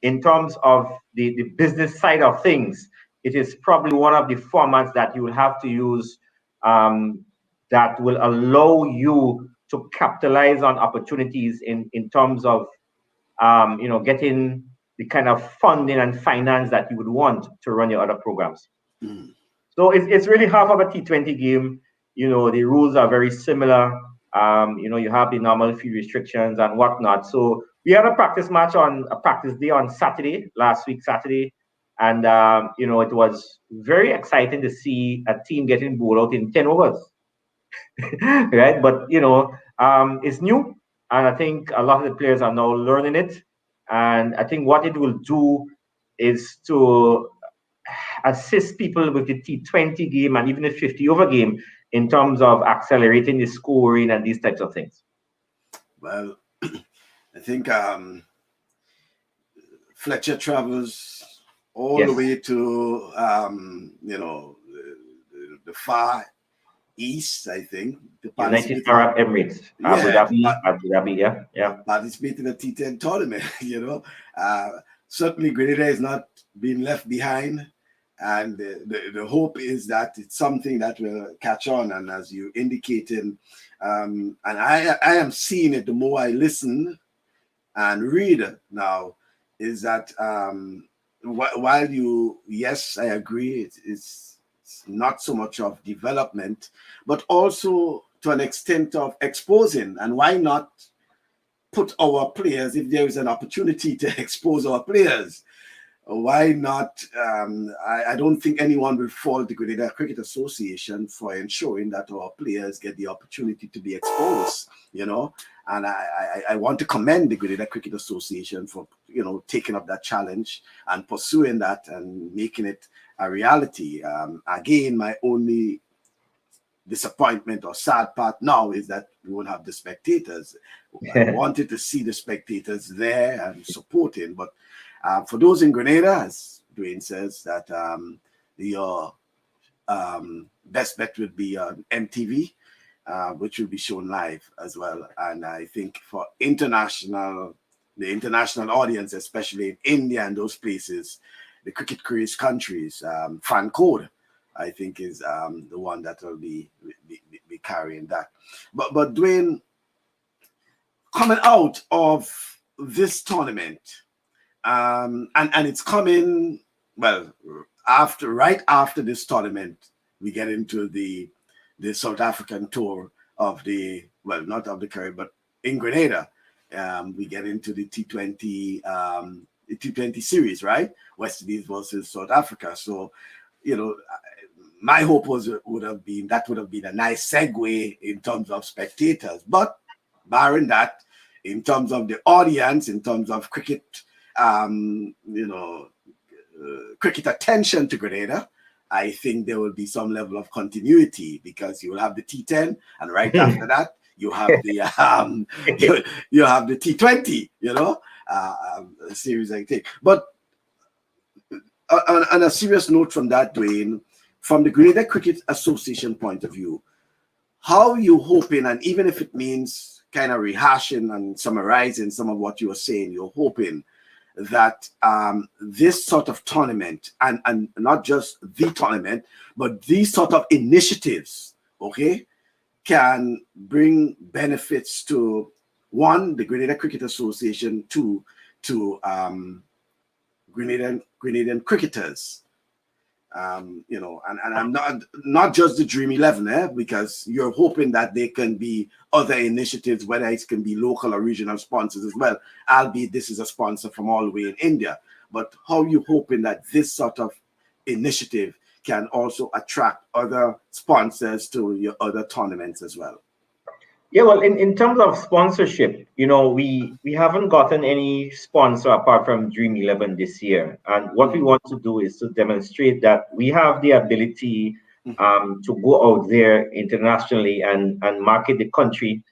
In terms of the business side of things, it is probably one of the formats that you will have to use that will allow you to capitalize on opportunities in terms of getting the kind of funding and finance that you would want to run your other programs. So it's really half of a T20 game. The rules are very similar. You have the normal fee restrictions and whatnot. So we had a practice day on Saturday, last week, Saturday. And, it was very exciting to see a team getting bowled out in 10 overs, right? But, it's new. And I think a lot of the players are now learning it. And I think what it will do is to assist people with the T20 game and even the 50 over game in terms of accelerating the scoring and these types of things. Well, I think Fletcher travels all the Yes. way to the far east, I think, to United participate in Arab Emirates, yeah, Abu Dhabi, yeah, yeah. participate in the T10 tournament. Certainly Grenada is not being left behind, and the hope is that it's something that will catch on. And as you indicated, and I am seeing it the more I listen and read now, is that while yes, I agree, it's not so much of development, but also to an extent of exposing. And why not put our players, if there is an opportunity to expose our players, why not? I don't think anyone will fault the Grenada Cricket Association for ensuring that our players get the opportunity to be exposed, And I want to commend the Grenada Cricket Association for, taking up that challenge and pursuing that and making it a reality. Again, my only disappointment or sad part now is that we won't have the spectators. I wanted to see the spectators there and supporting, but for those in Grenada, as Dwain says, that your best bet would be on MTV, which will be shown live as well. And I think for the international audience, especially in India and those places, the cricket crazed countries, fan code, I think is the one that will be carrying that. But Dwain, coming out of this tournament, and it's coming right after this tournament, we get into the South African tour of not of the Caribbean, but in Grenada. We get into the T20 series, right? West Indies versus South Africa. So, my hope would have been a nice segue in terms of spectators. But barring that, in terms of the audience, in terms of cricket, cricket attention to Grenada, I think there will be some level of continuity because you will have the T10, and right after that, you have the you have the T20, series, I think. But on a serious note from that, Dwain, from the Grenada Cricket Association point of view, how are you hoping, and even if it means kind of rehashing and summarizing some of what you were saying, you're hoping that this sort of tournament, and not just the tournament, but these sort of initiatives, okay, can bring benefits to, one, the Grenada Cricket Association, two, to Grenadian cricketers. And I'm not just the Dream11, because you're hoping that there can be other initiatives, whether it can be local or regional sponsors as well, albeit this is a sponsor from all the way in India. But how are you hoping that this sort of initiative can also attract other sponsors to your other tournaments as well? Yeah, well, in terms of sponsorship, we haven't gotten any sponsor apart from Dream11 this year. And what we want to do is to demonstrate that we have the ability to go out there internationally and market the country.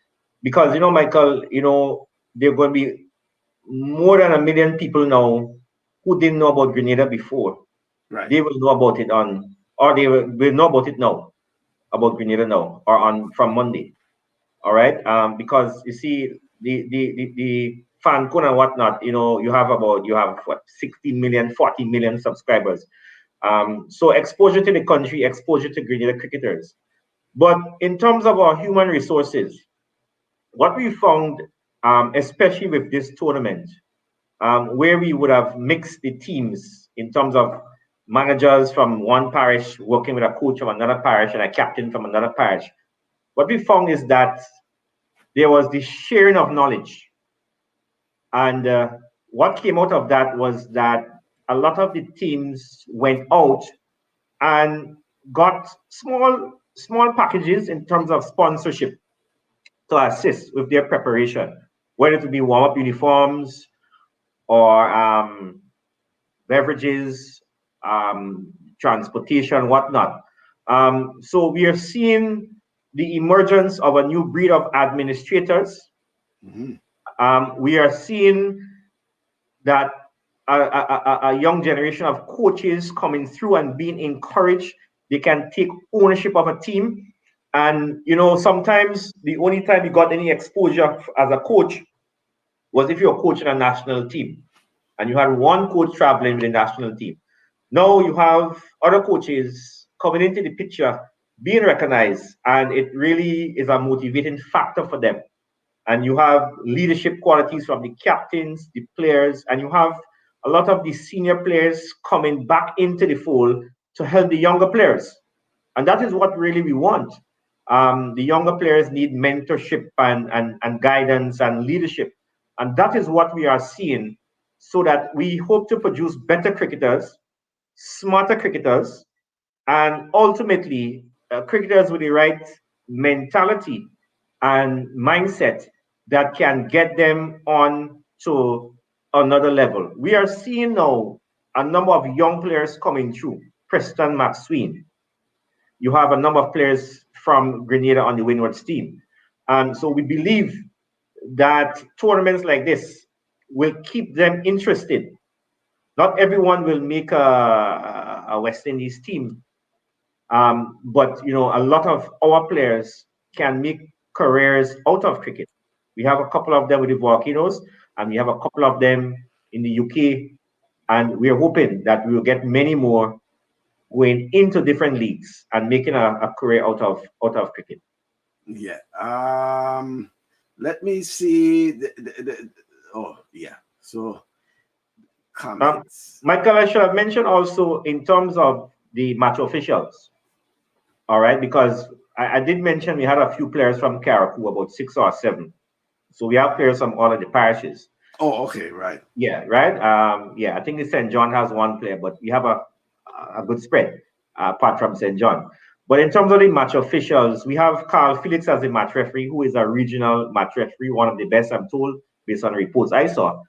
Because, Michael, there are going to be more than 1 million people now who didn't know about Grenada before. Right. They will know about it they will know about it now, about Grenada now, or from Monday. All right, because you see the fan code and whatnot, you have what, 60 million, 40 million subscribers. So exposure to the country, exposure to Grenada cricketers. But in terms of our human resources, what we found, especially with this tournament, where we would have mixed the teams in terms of managers from one parish working with a coach from another parish and a captain from another parish, what we found is that there was the sharing of knowledge. And what came out of that was that a lot of the teams went out and got small packages in terms of sponsorship to assist with their preparation, whether it be warm-up uniforms or beverages, transportation, whatnot. So we are seeing the emergence of a new breed of administrators. We are seeing that a young generation of coaches coming through and being encouraged. They can take ownership of a team. And, sometimes the only time you got any exposure as a coach was if you're coaching a national team and you had one coach traveling with the national team. Now you have other coaches coming into the picture, being recognized, and it really is a motivating factor for them. And you have leadership qualities from the captains, the players, and you have a lot of the senior players coming back into the fold to help the younger players. And that is what really we want. The younger players need mentorship and guidance and leadership. And that is what we are seeing, so that we hope to produce better cricketers, smarter cricketers, and ultimately cricketers with the right mentality and mindset that can get them on to another level. We are seeing now a number of young players coming through. Preston McSween. You have a number of players from Grenada on the Windward's team. And so we believe that tournaments like this will keep them interested. Not everyone will make a West Indies team, but a lot of our players can make careers out of cricket. We have a couple of them with the Volcanoes, and we have a couple of them in the UK, and we are hoping that we will get many more going into different leagues and making a career out of cricket. Yeah. Let me see. So comments. Michael, I should have mentioned also in terms of the match officials. All right, because I did mention we had a few players from Carriacou, about 6 or 7. So we have players from all of the parishes. Oh, okay, right. Yeah, right. I think the St. John has one player, but we have a good spread apart from St. John. But in terms of the match officials, we have Carl Felix as the match referee, who is a regional match referee, one of the best, I'm told, based on reports I saw.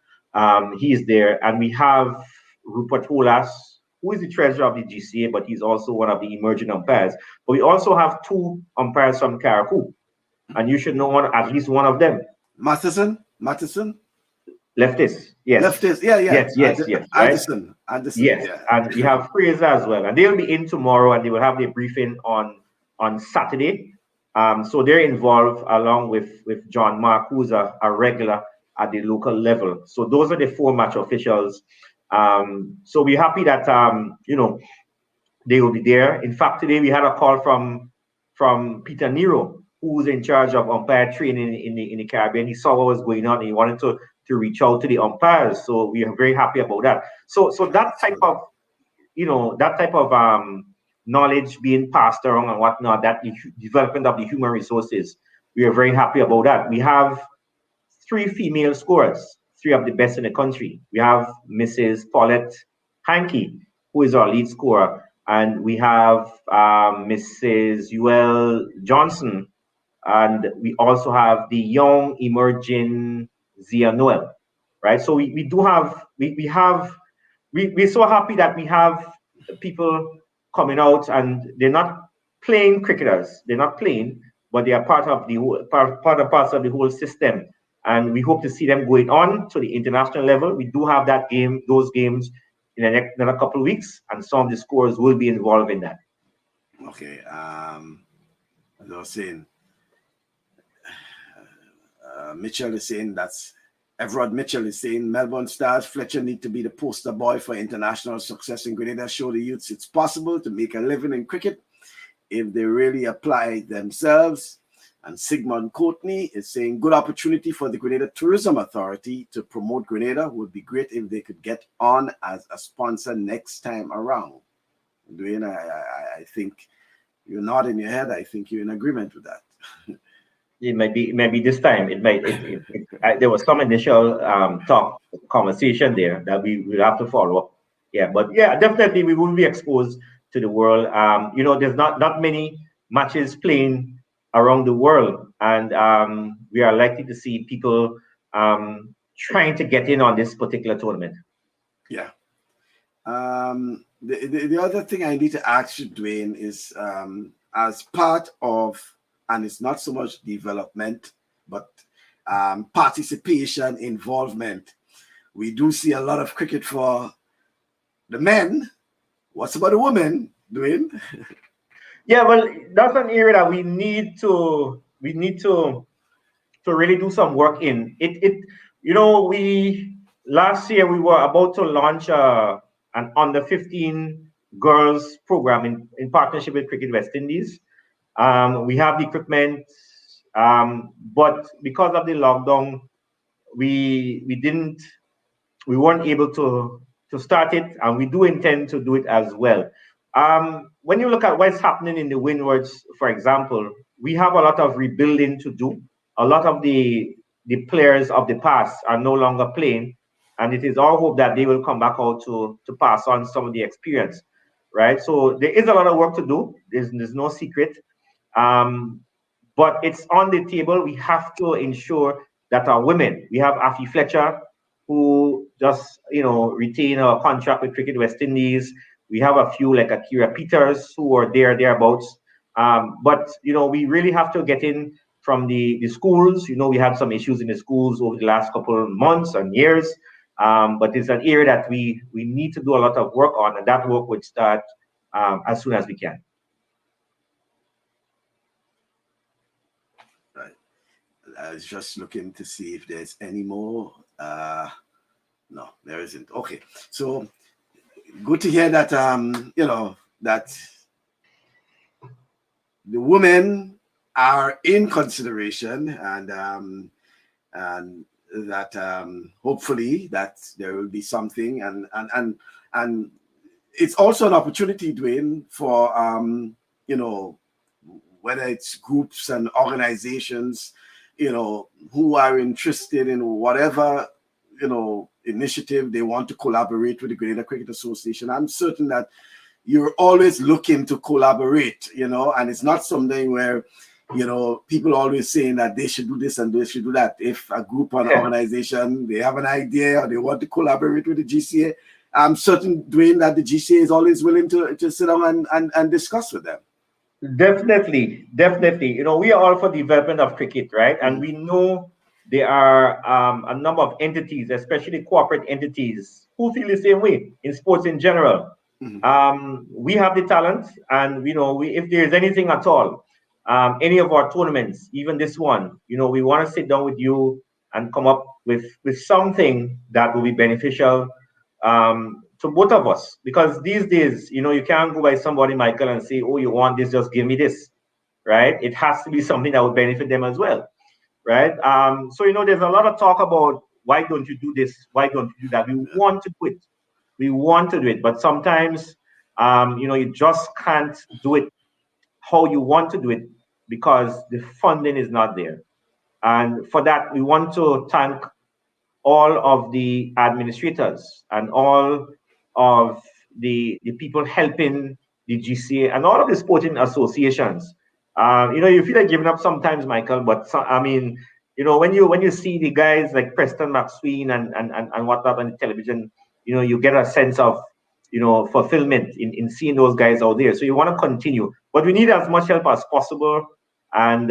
He is there. And we have Rupert Holas, who is the treasurer of the GCA, but he's also one of the emerging umpires. But we also have 2 umpires from Carriacou, and you should know at least one of them. Matheson? Leftist, yes. Leftist, yeah. Yes, right? Anderson, yes. Yeah. And we have Fraser as well, and they'll be in tomorrow, and they will have their briefing on Saturday. So they're involved along with John Mark, who's a regular at the local level. So those are the 4 match officials. So we're happy that they will be there. In fact, today we had a call from Peter Nero, who's in charge of umpire training in the Caribbean. He saw what was going on, and he wanted to reach out to the umpires. So we are very happy about that. So that type of knowledge being passed around and whatnot, that development of the human resources, we are very happy about that. We have 3 female scorers, 3 of the best in the country. We have Mrs. Paulette Hankey, who is our lead scorer, and we have Mrs. Yuel Johnson, and we also have the young emerging Zia Noel, right? So we're so happy that we have people coming out, and they're not playing cricketers. They're not playing, but they are part of the whole system. And we hope to see them going on to the international level. We do have those games in the next couple of weeks, and some of the scorers will be involved in that. Okay. As I was saying, Mitchell is saying Everard Mitchell is saying Melbourne Stars Fletcher need to be the poster boy for international success in Grenada. Show the youths it's possible to make a living in cricket if they really apply themselves. And Sigmund Courtney is saying good opportunity for the Grenada Tourism Authority to promote Grenada. Would be great if they could get on as a sponsor next time around. Dwain, I think you're nodding your head. I think you're in agreement with that. It may be this time. There was some initial conversation there that we will have to follow up. Yeah, but yeah, definitely we will be exposed to the world. There's not many matches playing around the world, and we are likely to see people trying to get in on this particular tournament. Yeah. The other thing I need to ask you, Dwayne, is as part of, and it's not so much development, but participation, involvement. We do see a lot of cricket for the men. What's about the women, Dwayne? Yeah, well, that's an area that we need to really do some work in. We last year we were about to launch an under 15 girls program in partnership with Cricket West Indies. We have the equipment, but because of the lockdown, we weren't able to start it, and we do intend to do it as well. When you look at what's happening in the windwards, for example, we have a lot of rebuilding to do. A lot of the players of the past are no longer playing, and it is our hope that they will come back out to pass on some of the experience, right? So there is a lot of work to do. There's no secret. Um, but it's on the table. We have to ensure that our women, we have Afi Fletcher, who just retain a contract with Cricket West Indies. We have a few like Akira Peters who are thereabouts. But we really have to get in from the schools. We had some issues in the schools over the last couple of months and years. But it's an area that we need to do a lot of work on, and that work would start as soon as we can. Right. I was just looking to see if there's any more. No, there isn't. Okay, so good to hear that. That the women are in consideration, and that hopefully that there will be something, and it's also an opportunity, Dwayne, for whether it's groups and organizations, who are interested in whatever, initiative they want to collaborate with the Grenada Cricket Association. I'm certain that you're always looking to collaborate, and it's not something where, people always saying that they should do this and they should do that. If a group or an organization, they have an idea or they want to collaborate with the GCA, I'm certain, Dwayne, that the GCA is always willing to sit down and discuss with them. Definitely, definitely. We are all for development of cricket, right? And we know there are a number of entities, especially corporate entities, who feel the same way in sports in general. We have the talent, and if there's anything at all, any of our tournaments, even this one, we want to sit down with you and come up with something that will be beneficial to both of us. Because these days, you can't go by somebody, Michael, and say, "Oh, you want this? Just give me this," right? It has to be something that will benefit them as well, right? So there's a lot of talk about why don't you do this? Why don't you do that? We want to do it. We want to do it, but sometimes, you just can't do it how you want to do it because the funding is not there. And for that, we want to thank all of the administrators and all of the people helping the GCA and all of the sporting associations. You feel like giving up sometimes, Michael, but when you see the guys like Preston McSween and whatnot on the television, you get a sense of fulfillment in seeing those guys out there. So you want to continue, but we need as much help as possible. And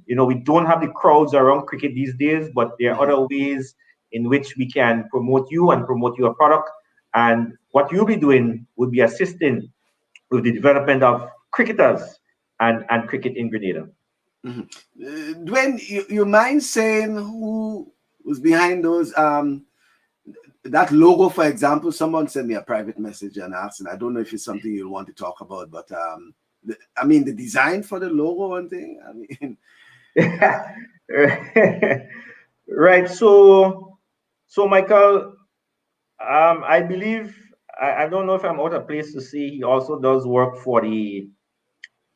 we don't have the crowds around cricket these days, but there are other ways in which we can promote you and promote your product. And what you'll be doing would be assisting with the development of cricketers and cricket in Grenada. Dwayne, you mind saying who was behind those? That logo, for example, someone sent me a private message and asked, and I don't know if it's something you'll want to talk about, but the design for the logo and thing. Right. So Michael, I believe I don't know if I'm out of place to say he also does work for the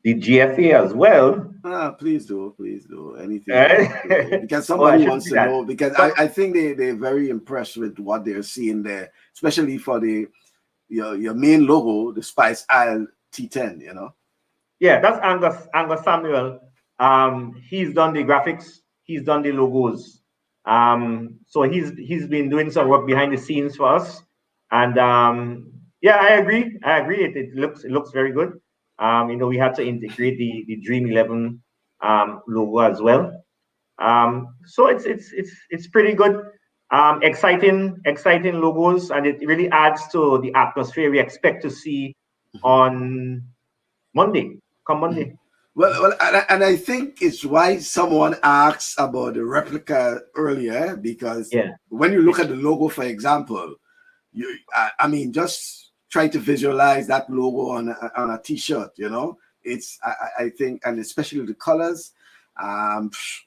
the GFA as well. Please do anything. Right? Because Oh, I somebody shouldn't wants do to that. know. Because But I think they're very impressed with what they're seeing there, especially for your main logo, the Spice Isle T10. yeah, that's Angus Samuel. He's done the graphics, he's done the logos. So he's been doing some work behind the scenes for us. And yeah, I agree. It looks very good. We had to integrate the Dream11 logo as well. So it's pretty good. Exciting logos, and it really adds to the atmosphere we expect to see on Monday. Come Monday. Well, and I think it's why someone asked about the replica earlier, because Yeah. when you look at the logo, for example, I mean, just try to visualize that logo on a T-shirt. It's I think, and especially the colors.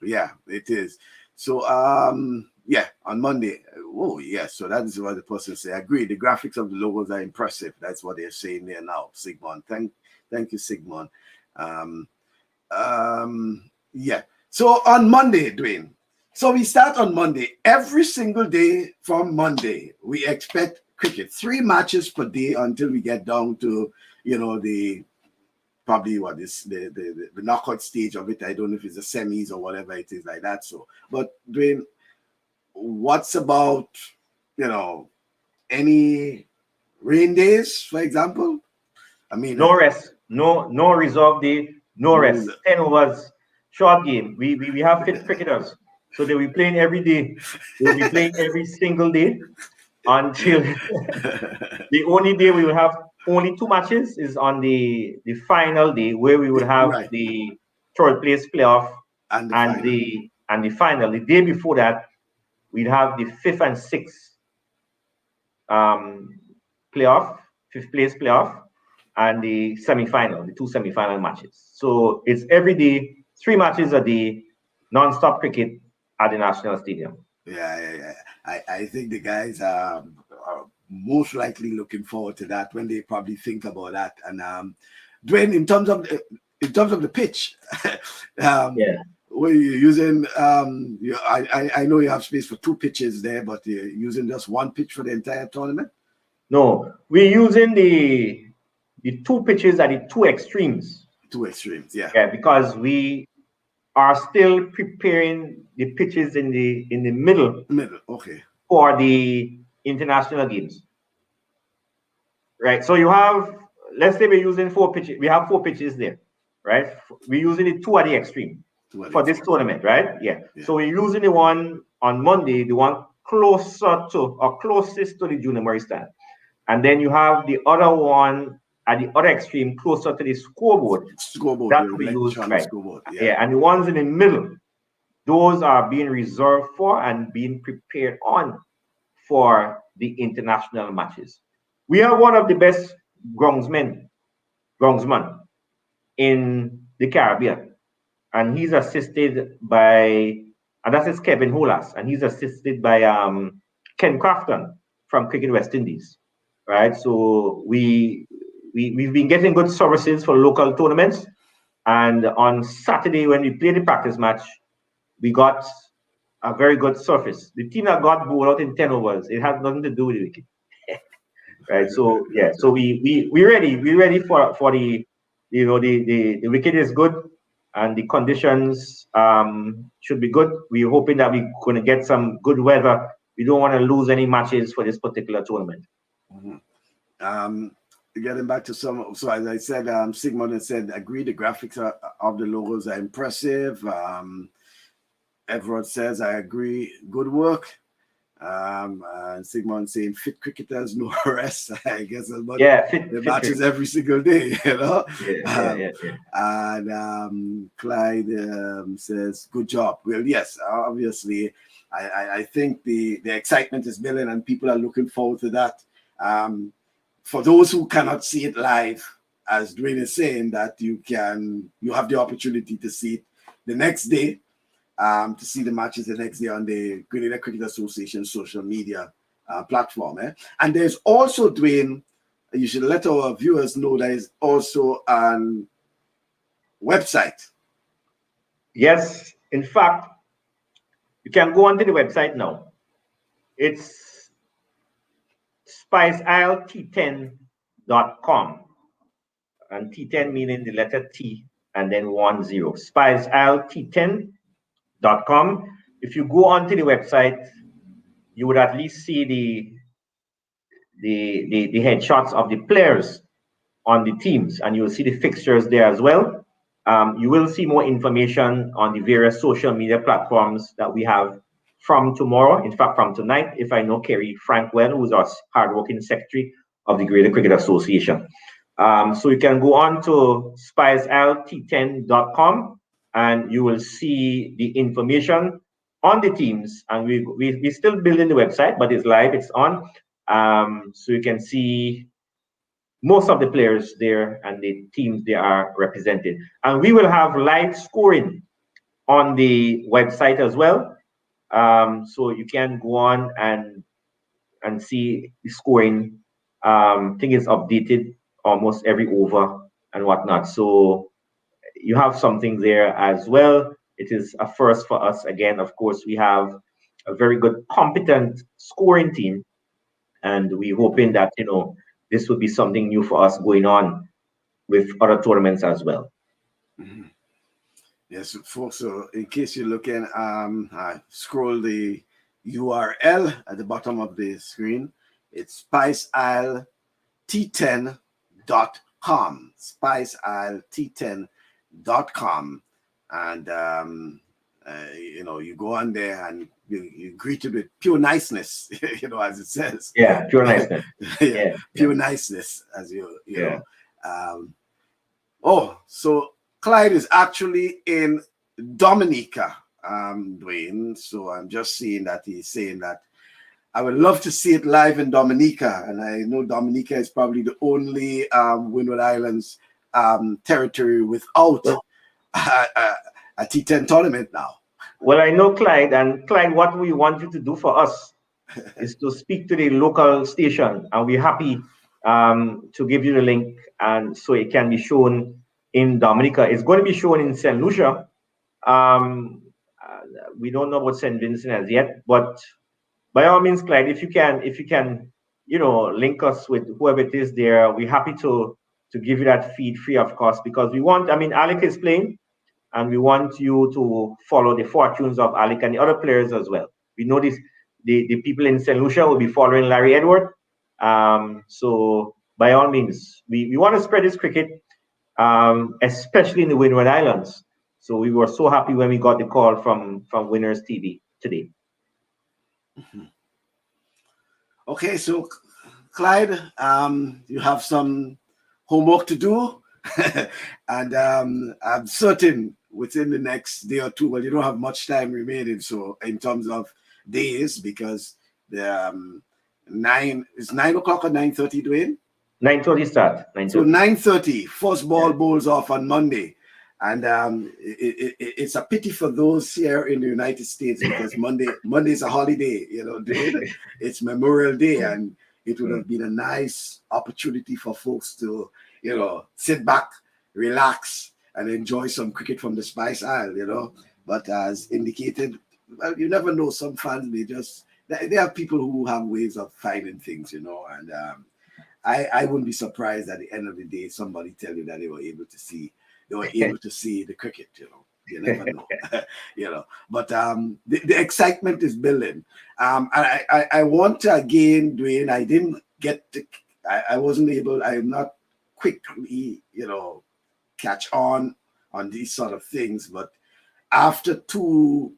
Yeah, it is. So yeah, on Monday. Oh yeah, so that is what the person say. I agree. The graphics of the logos are impressive. That's what they're saying there now. Sigmund, thank you, Sigmund. Um, yeah. So on Monday, Dwayne. So we start on Monday. Every single day from Monday, we expect cricket. 3 matches per day until we get down to, the probably what is the knockout stage of it. I don't know if it's the semis or whatever it is like that. So, but Dwayne, what's about, any rain days, for example? I mean, No rest, no reserve day, no no, rest. 10 overs, short game. We have fit cricketers, so they'll be playing every day. They'll be playing every single day until the only day we will have only 2 matches is on the final day, where we would have right, the third place playoff and the and final. the final. The day before that, we'd have the fifth and sixth um, playoff, fifth place playoff, and the semi-final, the 2 semi-final matches. So it's every day, 3 matches a day, non-stop cricket at the National Stadium. Yeah. I think the guys are most likely looking forward to that when they probably think about that. And Dwayne, in terms of the pitch, Yeah. were you using? I know you have space for 2 pitches there, but you're using just 1 pitch for the entire tournament. No, we're using the 2 pitches at the 2 extremes. 2 extremes, yeah. Yeah, because we are still preparing the pitches in the middle Middle, okay. for the international games. Right. So you have, let's say we're using 4 pitches. We have 4 pitches there, right? We're using the 2 at the extreme for this tournament, right? Yeah. So we're using the one on Monday, the one closer to or closest to the junior memory stand. And then you have the other one at the other extreme, closer to the scoreboard. That will be used, right? Scoreboard, Yeah. And the ones in the middle, those are being reserved for and being prepared on for the international matches. We have one of the best groundsmen in the Caribbean, and he's assisted by, and that is Kevin Holas, and he's assisted by Ken Crafton from Cricket West Indies, right? So we've been getting good services for local tournaments, and on Saturday when we played the practice match, we got a very good surface. The team that got bowled out in 10 overs, it has nothing to do with the wicket. Right. So yeah, so we're ready for the the wicket is good and the conditions should be good. We're hoping that we're gonna get some good weather. We don't want to lose any matches for this particular tournament. Getting back to some, so as I said, Sigmund has said, agree, the graphics of the logos are impressive. Everett says, I agree, good work. And Sigmund saying fit cricketers, no rest. I guess about the matches every single day, And Clyde says, good job. Well, yes, obviously, I think the excitement is building and people are looking forward to that. For those who cannot see it live, as Dwayne is saying, that you have the opportunity to see it the next day. To see the matches the next day on the Grenada Cricket Association social media platform. And there's also, Dwayne, you should let our viewers know there is also an website. Yes, in fact, you can go onto the website now. It's spiceislet10.com. And T10 meaning the letter T and then 10. spiceislet10.com. If you go onto the website, you would at least see the headshots of the players on the teams, and you'll see the fixtures there as well. You will see more information on the various social media platforms that we have from tomorrow. In fact, from tonight, if I know Kerry Frankwell, who's our hardworking secretary of the Grenada Cricket Association. So you can go on to spiceislet10.com and you will see the information on the teams. And we're still building the website, but it's live, it's on. So you can see most of the players there and the teams they are represented. And we will have live scoring on the website as well. So you can go on and see the scoring. I think it's updated almost every over and whatnot. So you have something there as well. It is a first for us. Again, of course, we have a very good, competent scoring team. And we're hoping that, this will be something new for us going on with other tournaments as well. Mm-hmm. Yes, folks. So in case you're looking, I scroll the URL at the bottom of the screen. It's spiceislet10.com. spiceislet10.com. And you go on there and you greeted with pure niceness, as it says. Yeah, pure niceness. Pure niceness, as you know. So Clyde is actually in Dominica, Dwain. So I'm just seeing that he's saying that I would love to see it live in Dominica. And I know Dominica is probably the only Windward Islands territory without a T10 tournament now. Well, I know Clyde, and Clyde, what we want you to do for us is to speak to the local station, and we're happy to give you the link, and so it can be shown in Dominica. It's going to be shown in St. Lucia. We don't know about St. Vincent as yet, but by all means, Clyde, if you can, link us with whoever it is there, we're happy to give you that feed free of cost, because we want, Alec is playing, and we want you to follow the fortunes of Alec and the other players as well. We know the people in St. Lucia will be following Larry Edward. So by all means, we want to spread this cricket, especially in the Windward Islands. So we were so happy when we got the call from Winners TV today. Mm-hmm. Okay, so Clyde, you have some homework to do. And I'm certain within the next day or two, well, you don't have much time remaining, so in terms of days, because the 9 o'clock or 9:30, Dwain? 9:30 start. 9:30. So 9:30, first ball bowls off on Monday. And it's a pity for those here in the United States, because Monday is a holiday, Dwain. It's Memorial Day, and it would have been a nice opportunity for folks to sit back, relax, and enjoy some cricket from the Spice Isle, But as indicated, well, you never know. Some fans, they have people who have ways of finding things, and I wouldn't be surprised at the end of the day somebody tell you that they were able to see the cricket, You never know, But the excitement is building. I want to again, Dwain, I didn't get to, I wasn't able, I'm not quickly, catch on these sort of things. But after two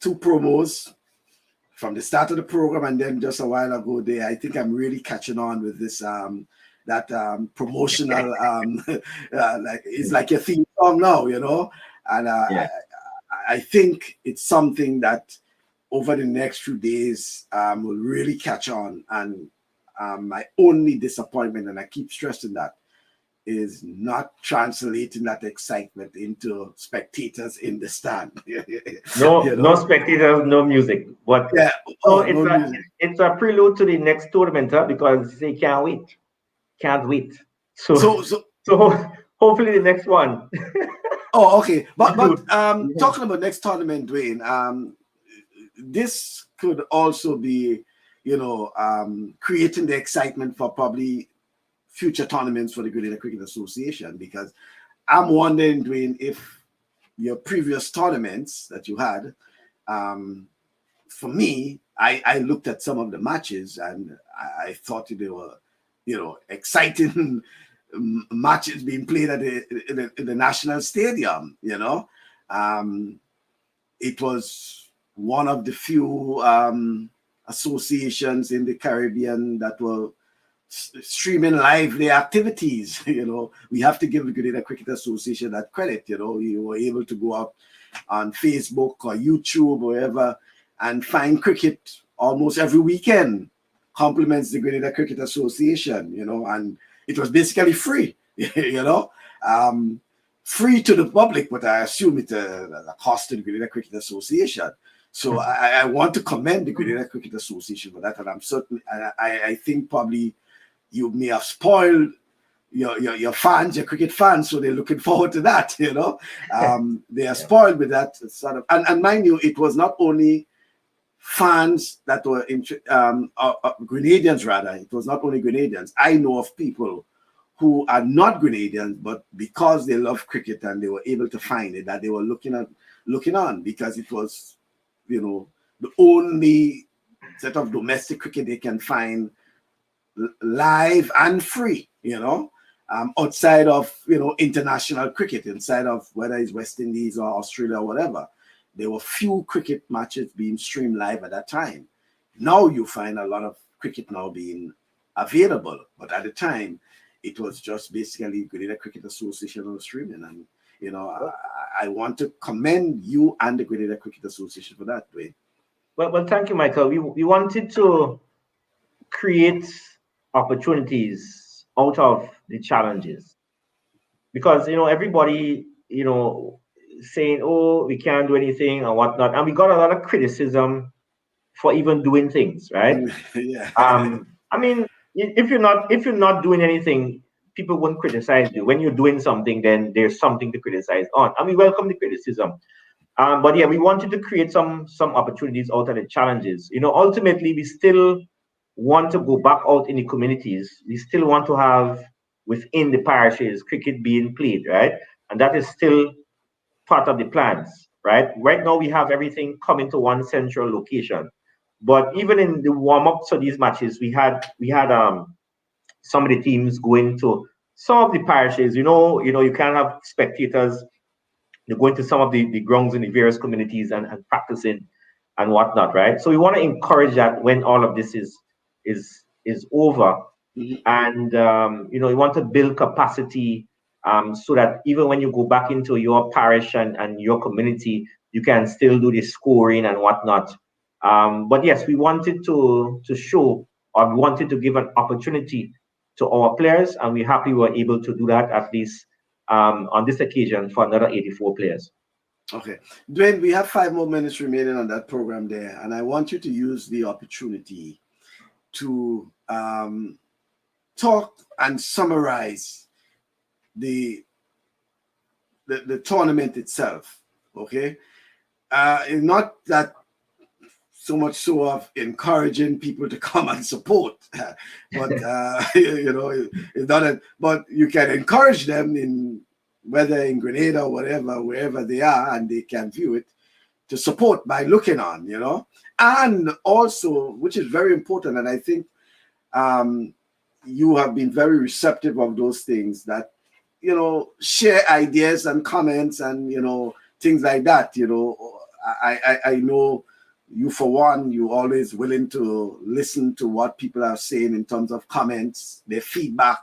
promos from the start of the program and then just a while ago there, I think I'm really catching on with this promotional like it's like your theme song now, and I think it's something that over the next few days will really catch on. And my only disappointment, and I keep stressing that, is not translating that excitement into spectators in the stand. No spectators, no music. But it's a prelude to the next tournament, because they can't wait. So Hopefully the next one. Oh, okay. But Yeah. talking about next tournament, Dwayne, this could also be, creating the excitement for probably future tournaments for the Grenada Cricket Association, because I'm wondering, Dwayne, if your previous tournaments that you had, for me, I looked at some of the matches and I thought they were, exciting matches being played at the national stadium. It was one of the few associations in the Caribbean that were streaming live their activities. We have to give the Grenada Cricket Association that credit. You were able to go out on Facebook or YouTube or wherever and find cricket almost every weekend. Compliments the Grenada Cricket Association, and it was basically free, free to the public, but I assume it's a cost to the Grenada Cricket Association. So I want to commend the Grenada Cricket Association for that, and I'm certain, I think probably you may have spoiled your fans, your cricket fans, so they're looking forward to that. They are spoiled with that sort of, and mind you, it was not only fans that were Grenadians, rather. It was not only Grenadians. I know of people who are not Grenadians, but because they love cricket and they were able to find it, that they were looking on, because it was, the only set of domestic cricket they can find live and free, outside of, international cricket, inside of whether it's West Indies or Australia or whatever. There were few cricket matches being streamed live at that time. Now you find a lot of cricket now being available, but at the time, it was just basically Grenada Cricket Association on streaming. And, I want to commend you and the Grenada Cricket Association for that, Dwayne. Well, thank you, Michael. We wanted to create opportunities out of the challenges, because everybody saying, oh, we can't do anything or whatnot, and we got a lot of criticism for even doing things, right? Yeah. I mean, if you're not doing anything, people won't criticize you. When you're doing something, then there's something to criticize on, and we welcome the criticism. But yeah, we wanted to create some opportunities out of the challenges. Ultimately, we still want to go back out in the communities. We still want to have within the parishes cricket being played, right? And that is still part of the plans, right? Right now, we have everything coming to one central location. But even in the warm-ups for these matches, we had some of the teams going to some of the parishes. You can have spectators. They're going to some of the grounds in the various communities and practicing and whatnot, right? So we want to encourage that when all of this is over, and we want to build capacity, so that even when you go back into your parish and your community, you can still do the scoring and whatnot. But yes, we wanted to show, or we wanted to give an opportunity to our players, and we're happy we were able to do that, at least on this occasion, for another 84 players. Okay. Dwayne, we have 5 more minutes remaining on that program there, and I want you to use the opportunity to talk and summarize the tournament itself. Okay. Not that so much so of encouraging people to come and support, but it's not but you can encourage them in, whether in Grenada or whatever, wherever they are, and they can view it, to support by looking on, and also, which is very important, and I think you have been very receptive of those things, that share ideas and comments and things like that. I know you, for one, you always willing to listen to what people are saying in terms of comments, their feedback,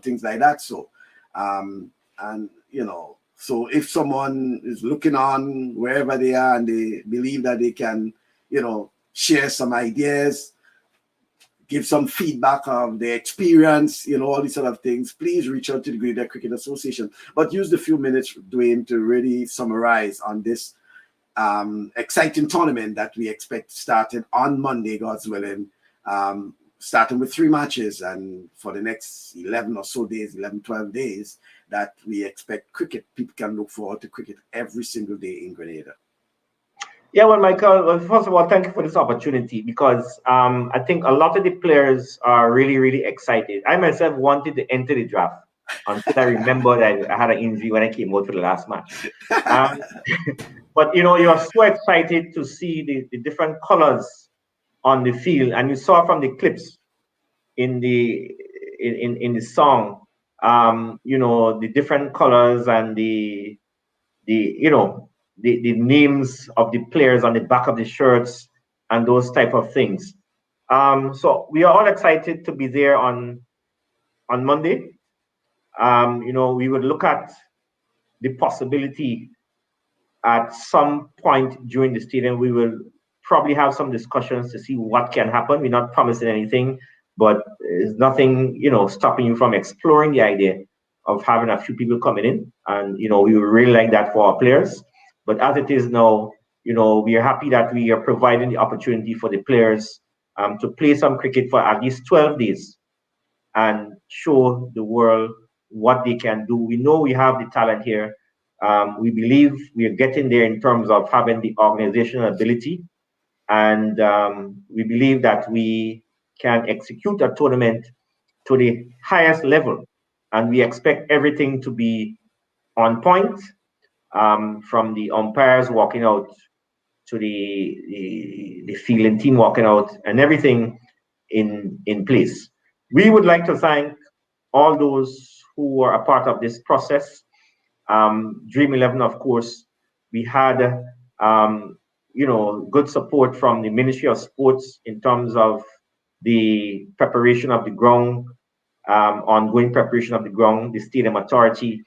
things like that. So and so if someone is looking on wherever they are and they believe that they can share some ideas, give some feedback of their experience, all these sort of things, please reach out to the Grenada Cricket Association. But use the few minutes, Dwayne, to really summarize on this exciting tournament that we expect starting on Monday, God's willing, starting with 3 matches, and for the next 11 or so days, 11, 12 days, that we expect cricket. People can look forward to cricket every single day in Grenada. Yeah, well, Michael, well, first of all, thank you for this opportunity, because I think a lot of the players are really, really excited. I myself wanted to enter the draft until I remembered I had an injury when I came out for the last match. But you know, you are so excited to see the different colors on the field, and you saw from the clips in the song, you know, the different colors and the you know, the names of the players on the back of the shirts and those type of things. So we are all excited to be there on Monday. You know, we would look at the possibility at some point during the stadium. We will probably have some discussions to see what can happen. We're not promising anything, but there's nothing, you know, stopping you from exploring the idea of having a few people coming in. And, you know, we would really like that for our players. But as it is now, you know, we are happy that we are providing the opportunity for the players to play some cricket for at least 12 days and show the world what they can do. We know we have the talent here. We believe we are getting there in terms of having the organizational ability. And we believe that we can execute a tournament to the highest level. And we expect everything to be on point, from the umpires walking out to the fielding team walking out, and everything in place. We would like to thank all those who were a part of this process. Dream11, of course, we had you know, good support from the Ministry of Sports in terms of the preparation of the ground, ongoing preparation of the ground, the Stadium Authority,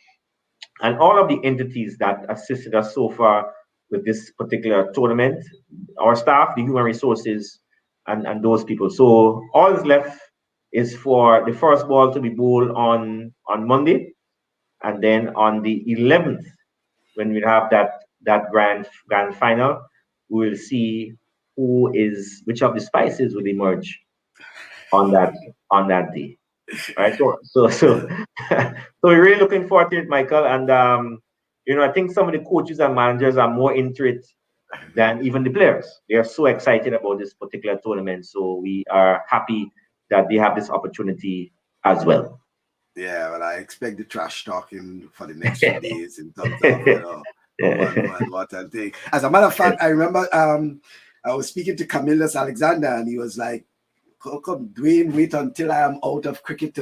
and all of the entities that assisted us so far with this particular tournament, our staff, the human resources, and those people. So all that's left is for the first ball to be bowled on Monday, and then on the 11th, when we have that grand final, we will see which of the spices will emerge on that day. All right, so we're really looking forward to it, Michael. And you know, I think some of the coaches and managers are more into it than even the players. They are so excited about this particular tournament. So we are happy that they have this opportunity as well. Yeah, well, I expect the trash talking for the next few days in terms of, you know, what I think. As a matter of fact, I remember I was speaking to Camillus Alexander, and he was like, "Come, Dwain, wait until I am out of cricket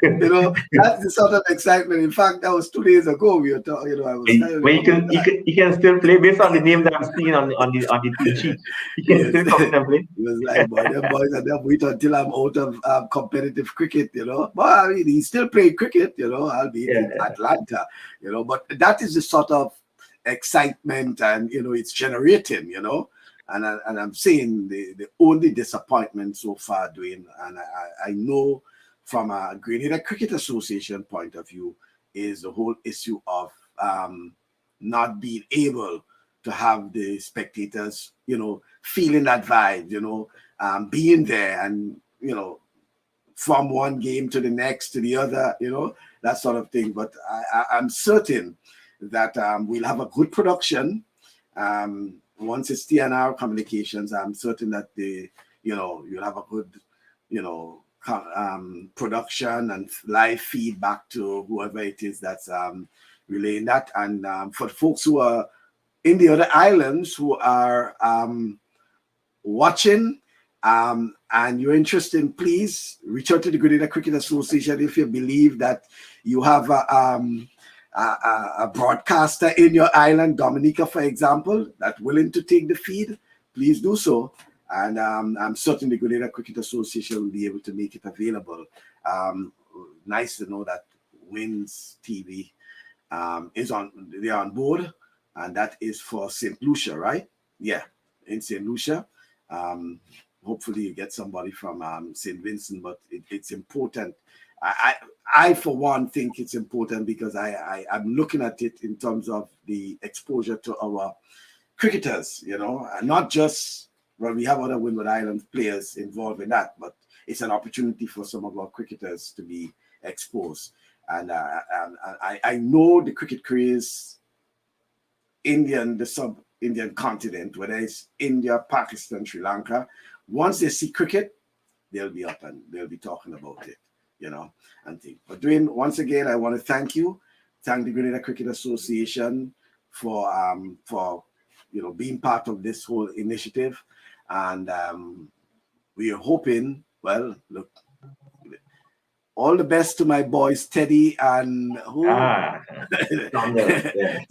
you know, that's the sort of excitement. In fact, that was 2 days ago. We were talking, you know, I was telling well, you can still play based on the name that I'm seeing on the team sheet. You can still come in and play. He was like, boy, them boys and them wait until I'm out of competitive cricket, you know. But I mean, he's still playing cricket, you know, albeit in Atlanta, you know. But that is the sort of excitement, and you know, it's generating, you know. And I'm saying the only disappointment so far, Dwain, and I know from a Grenada Cricket Association point of view, is the whole issue of not being able to have the spectators, you know, feeling that vibe, you know, being there, and, you know, from one game to the next to the other, you know, that sort of thing. But I'm certain that we'll have a good production. Once it's TNR Communications, I'm certain that you'll have a good, you know, production and live feedback to whoever it is that's relaying that. And for folks who are in the other islands who are watching and you're interested, please reach out to the Grenada Cricket Association if you believe that you have a broadcaster in your island, Dominica, for example, that's willing to take the feed. Please do so. And I'm certain the Grenada Cricket Association will be able to make it available. Nice to know that Wins TV they're on board, and that is for St. Lucia, right? Yeah, in St. Lucia. Hopefully you get somebody from St. Vincent, but it's important. I for one think it's important because I'm looking at it in terms of the exposure to our cricketers, you know, and not just well, we have other Windward Island players involved in that, but it's an opportunity for some of our cricketers to be exposed. And I know the cricket craze, the sub-Indian continent, whether it's India, Pakistan, Sri Lanka, once they see cricket, they'll be up and they'll be talking about it, and things. But Dwain, once again, I want to thank the Grenada Cricket Association for being part of this whole initiative, and we are hoping. Well, look, all the best to my boys Teddy and who?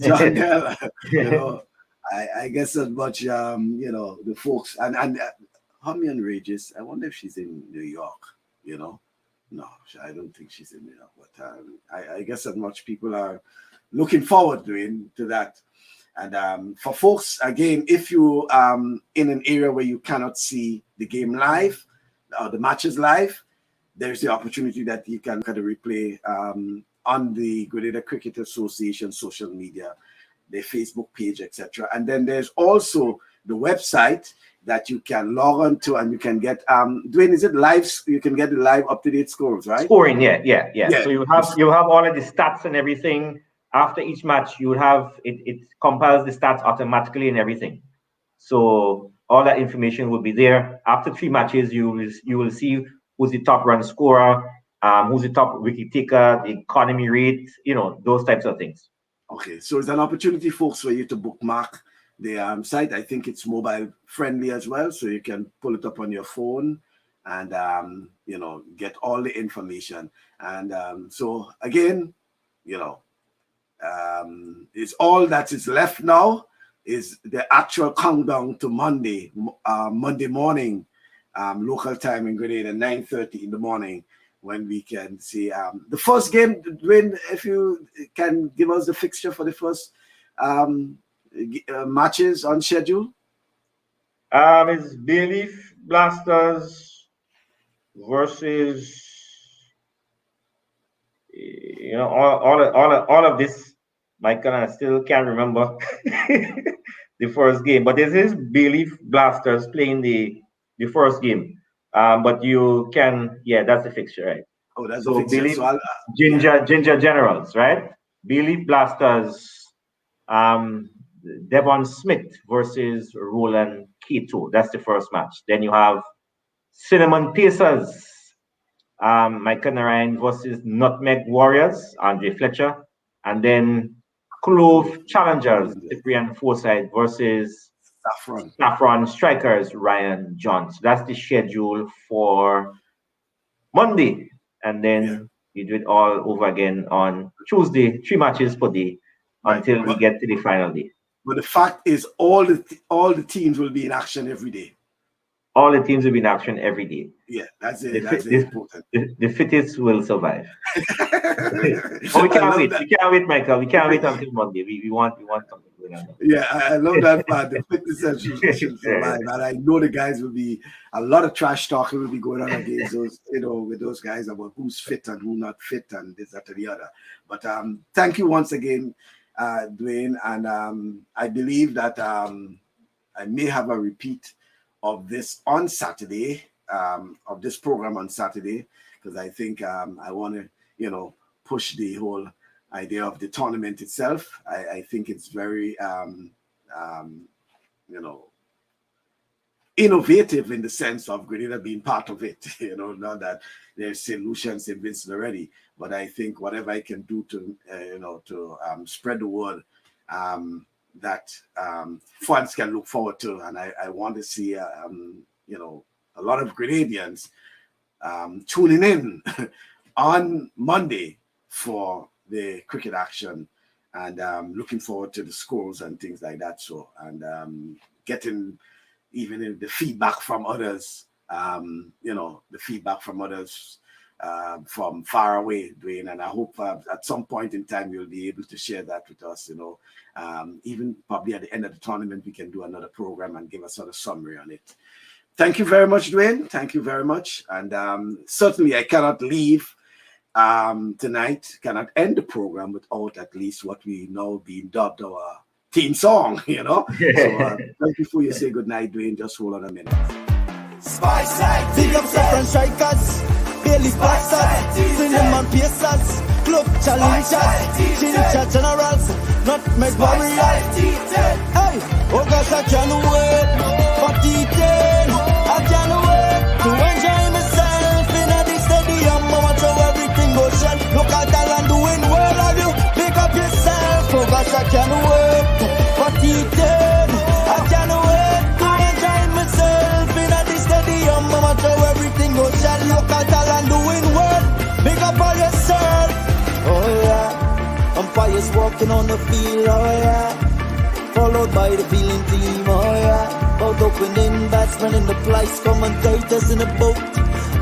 John Gill. I guess as much the folks and Humian Regis. I wonder if she's in New York. No, I don't think she's in New York. But I guess as much people are looking forward to that. And for folks, again, if you in an area where you cannot see the game live or the matches live, there's the opportunity that you can kind of replay on the Grenada Cricket Association social media, their Facebook page, etc. And then there's also the website that you can log on to, and you can get Dwain, is it live? You can get the live up-to-date scores, right? Scoring, yeah. So you have all of the stats and everything. After each match, you have it compiles the stats automatically and everything. So all that information will be there. After 3 matches, you will see who's the top run scorer, who's the top wicket taker, the economy rate, those types of things. Okay, so it's an opportunity, folks, for you to bookmark the site. I think it's mobile friendly as well, so you can pull it up on your phone and get all the information. And so again, it's all that is left now is the actual countdown to Monday morning, local time in Grenada, 9:30 in the morning, when we can see the first game. Dwain, if you can give us the fixture for the first matches on schedule. It's Bayleaf Blasters versus all of this. Michael, I still can't remember the first game, but this is Bayleaf Blasters playing the first game. But you can, that's the fixture, right? Oh, that's the fixture. Bayleaf, So Ginger Generals, right? Bayleaf Blasters, Devon Smith versus Roland Keto. That's the first match. Then you have Cinnamon Pacers, Michael Narayan versus Nutmeg Warriors, Andre Fletcher. And then Clove Challengers, Cyprian Forsyth versus Saffron Strikers, Ryan Jones. That's the schedule for Monday. And then you do it all over again on Tuesday, 3 matches per day until we get to the final day. But the fact is, all the teams will be in action every day. All the teams will be in action every day. Yeah, that's it. That's important. The fittest will survive. Oh, we can't wait. We can't wait, Michael. We can't wait until Monday. We want something going on. Yeah, I love that part. The fitness should survive. And I know the guys will be a lot of trash talking will be going on against those, with those guys about who's fit and who not fit and this, that, and the other. But thank you once again, Dwain. And I believe that I may have a repeat of this on Saturday, of this program on Saturday, because I think I want to, push the whole idea of the tournament itself. I think it's very, innovative in the sense of Grenada being part of it. Not that there's solutions in Vincent already, but I think whatever I can do to spread the word, that fans can look forward to, and I want to see a lot of Grenadians tuning in on Monday for the cricket action, and looking forward to the scores and things like that. So, and getting even the feedback from others, the feedback from others from far away, Dwain, and I hope at some point in time you'll be able to share that with us. Even probably at the end of the tournament, we can do another program and give a sort of summary on it. Thank you very much, Dwain. Thank you very much. And certainly I cannot leave tonight, cannot end the program without at least what we know being dubbed our theme song, you know. So just before you say goodnight, Dwain, just hold on a minute. Spice like Big up Saffron Strikers, Bailey Batters, Cinnamon Pacers, Club Challengers, Ginger Generals, Nutmeg Warriors. Hey, oh gosh, I can't wait for T10. I can't wait to enjoy myself in a big stadium. I watch how everything goes shell. Look at Thailand doing well, are you? Pick up yourself. Oh gosh, I can't wait for T10. I can't wait to enjoy myself in a big stadium. I watch how everything goes shell. Look at Thailand doing well. Pick up all yourself. Oh yeah, umpires walking on the field. Oh yeah. Followed by the feeling team, oh yeah. Both opening batsmen in the place, commentators in the boat.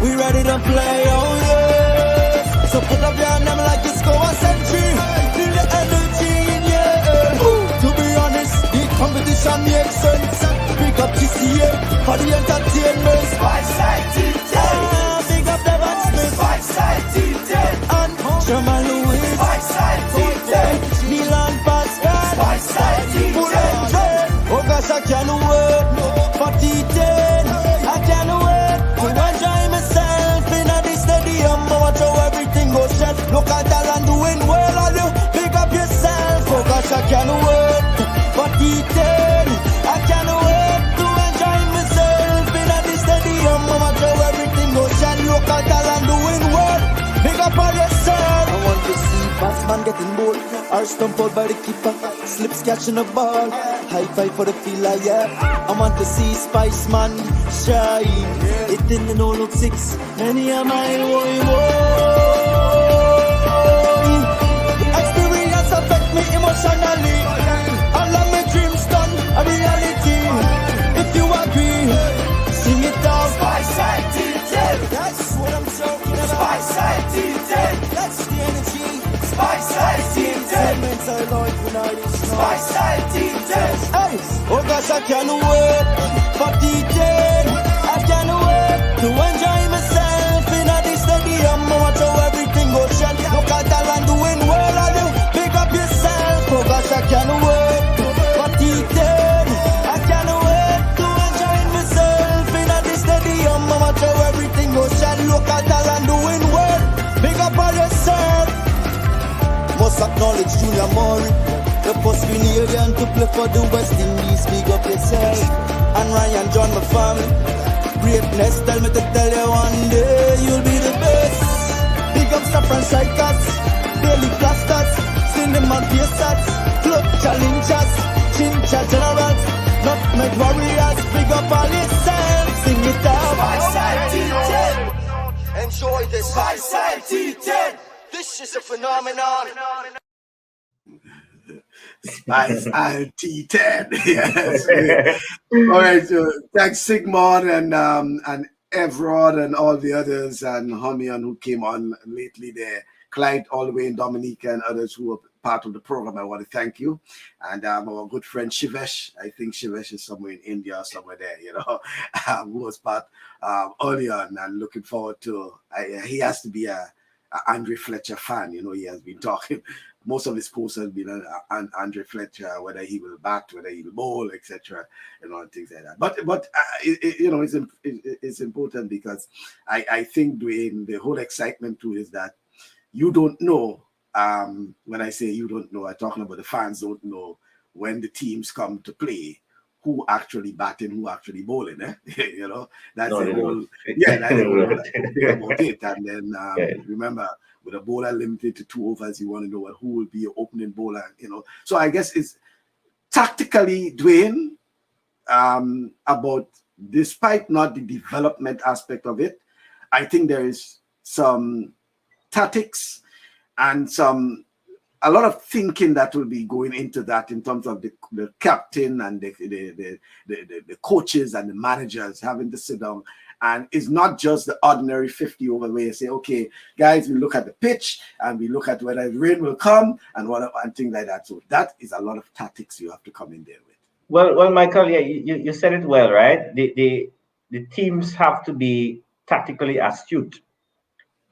We ready to play, oh yeah. So put up your hand like you score a century. Feel the energy in your air. To be honest, the competition makes sense. Pick up TCA for the entertainment. Spice like T10. Big up the batsmen. Spice like T10. And Sherman Lewis. Spice like T10. Neil and Pascal. Spice like T10. Oh gosh, I can't wait for T10. I can't wait to enjoy myself in a big stadium. I watch how everything goes shell. Look at Thailand doing well, all you pick up yourself. Oh gosh, I can't wait for T10. I can't wait to enjoy myself in a big stadium. I watch how everything goes shell. Look at Thailand doing well. Pick up all yourself. I want to see batsman getting bold, or stumped out by the keeper, slips catching the ball. High five for the fielder, yeah. I want to see Spice Man shine. It didn't no look six, many a mile way experience affect me emotionally. All of my dreams done a reality. If you agree, sing it out. Spice like T10. That's what I'm talking about. Spice like T10. That's the energy. Spice like T10. Mental life when I reach now. Spice like T10. Hey, oh gosh, I can't wait for T10. I can't wait to enjoy myself in a big stadium. I watch how everything goes shell. Look at Thailand doing well, all you pick up yourself. Oh gosh, I can't wait for T10. I can't wait to enjoy myself in a big stadium. I watch how everything goes shell. Look at Thailand doing well. Pick up all yourself. Must acknowledge Junior Murray, the first Grenadian to play for the West Indies. Big up yourself. And Ryan John, my family. Greatness, tell me to tell you one day you'll be the best. Big up Saffron Strikers, Bailey Blasters, Cinnamon Pacers, Club Challengers, Ginger Generals, Nutmeg Warriors. Big up all yourself, sing it out. Spice like T10. Enjoy this. Spice like T10. This is a phenomenon. Spice and T10. Yes. All right. So thanks Sigmund and Evrod and all the others and Homian who came on lately there. Clyde all the way in Dominica and others who were part of the program. I want to thank you. And our good friend Shivesh, I think Shivesh is somewhere in India or somewhere there, you know, who was part early on and looking forward to, he has to be a Andre Fletcher fan, you know. He has been talking. Most of his posts have been on Andre Fletcher, whether he will bat, whether he will bowl, etc., and all things like that. But you know, it's important because I think Dwain, the whole excitement too is that you don't know. When I say you don't know, I'm talking about the fans don't know when the teams come to play who actually batting, who actually bowling, you know, that's No, the they whole, don't. that's the whole thing about it. And then remember, with a bowler limited to 2 overs, you want to know who will be your opening bowler, you know. So I guess it's tactically, Dwain, about, despite not the development aspect of it, I think there is some tactics and a lot of thinking that will be going into that in terms of the captain and the coaches and the managers having to sit down. And it's not just the ordinary 50 over where you say, okay, guys, we look at the pitch and we look at whether the rain will come and things like that. So that is a lot of tactics you have to come in there with. Well, Michael, yeah, you said it well, right? The teams have to be tactically astute.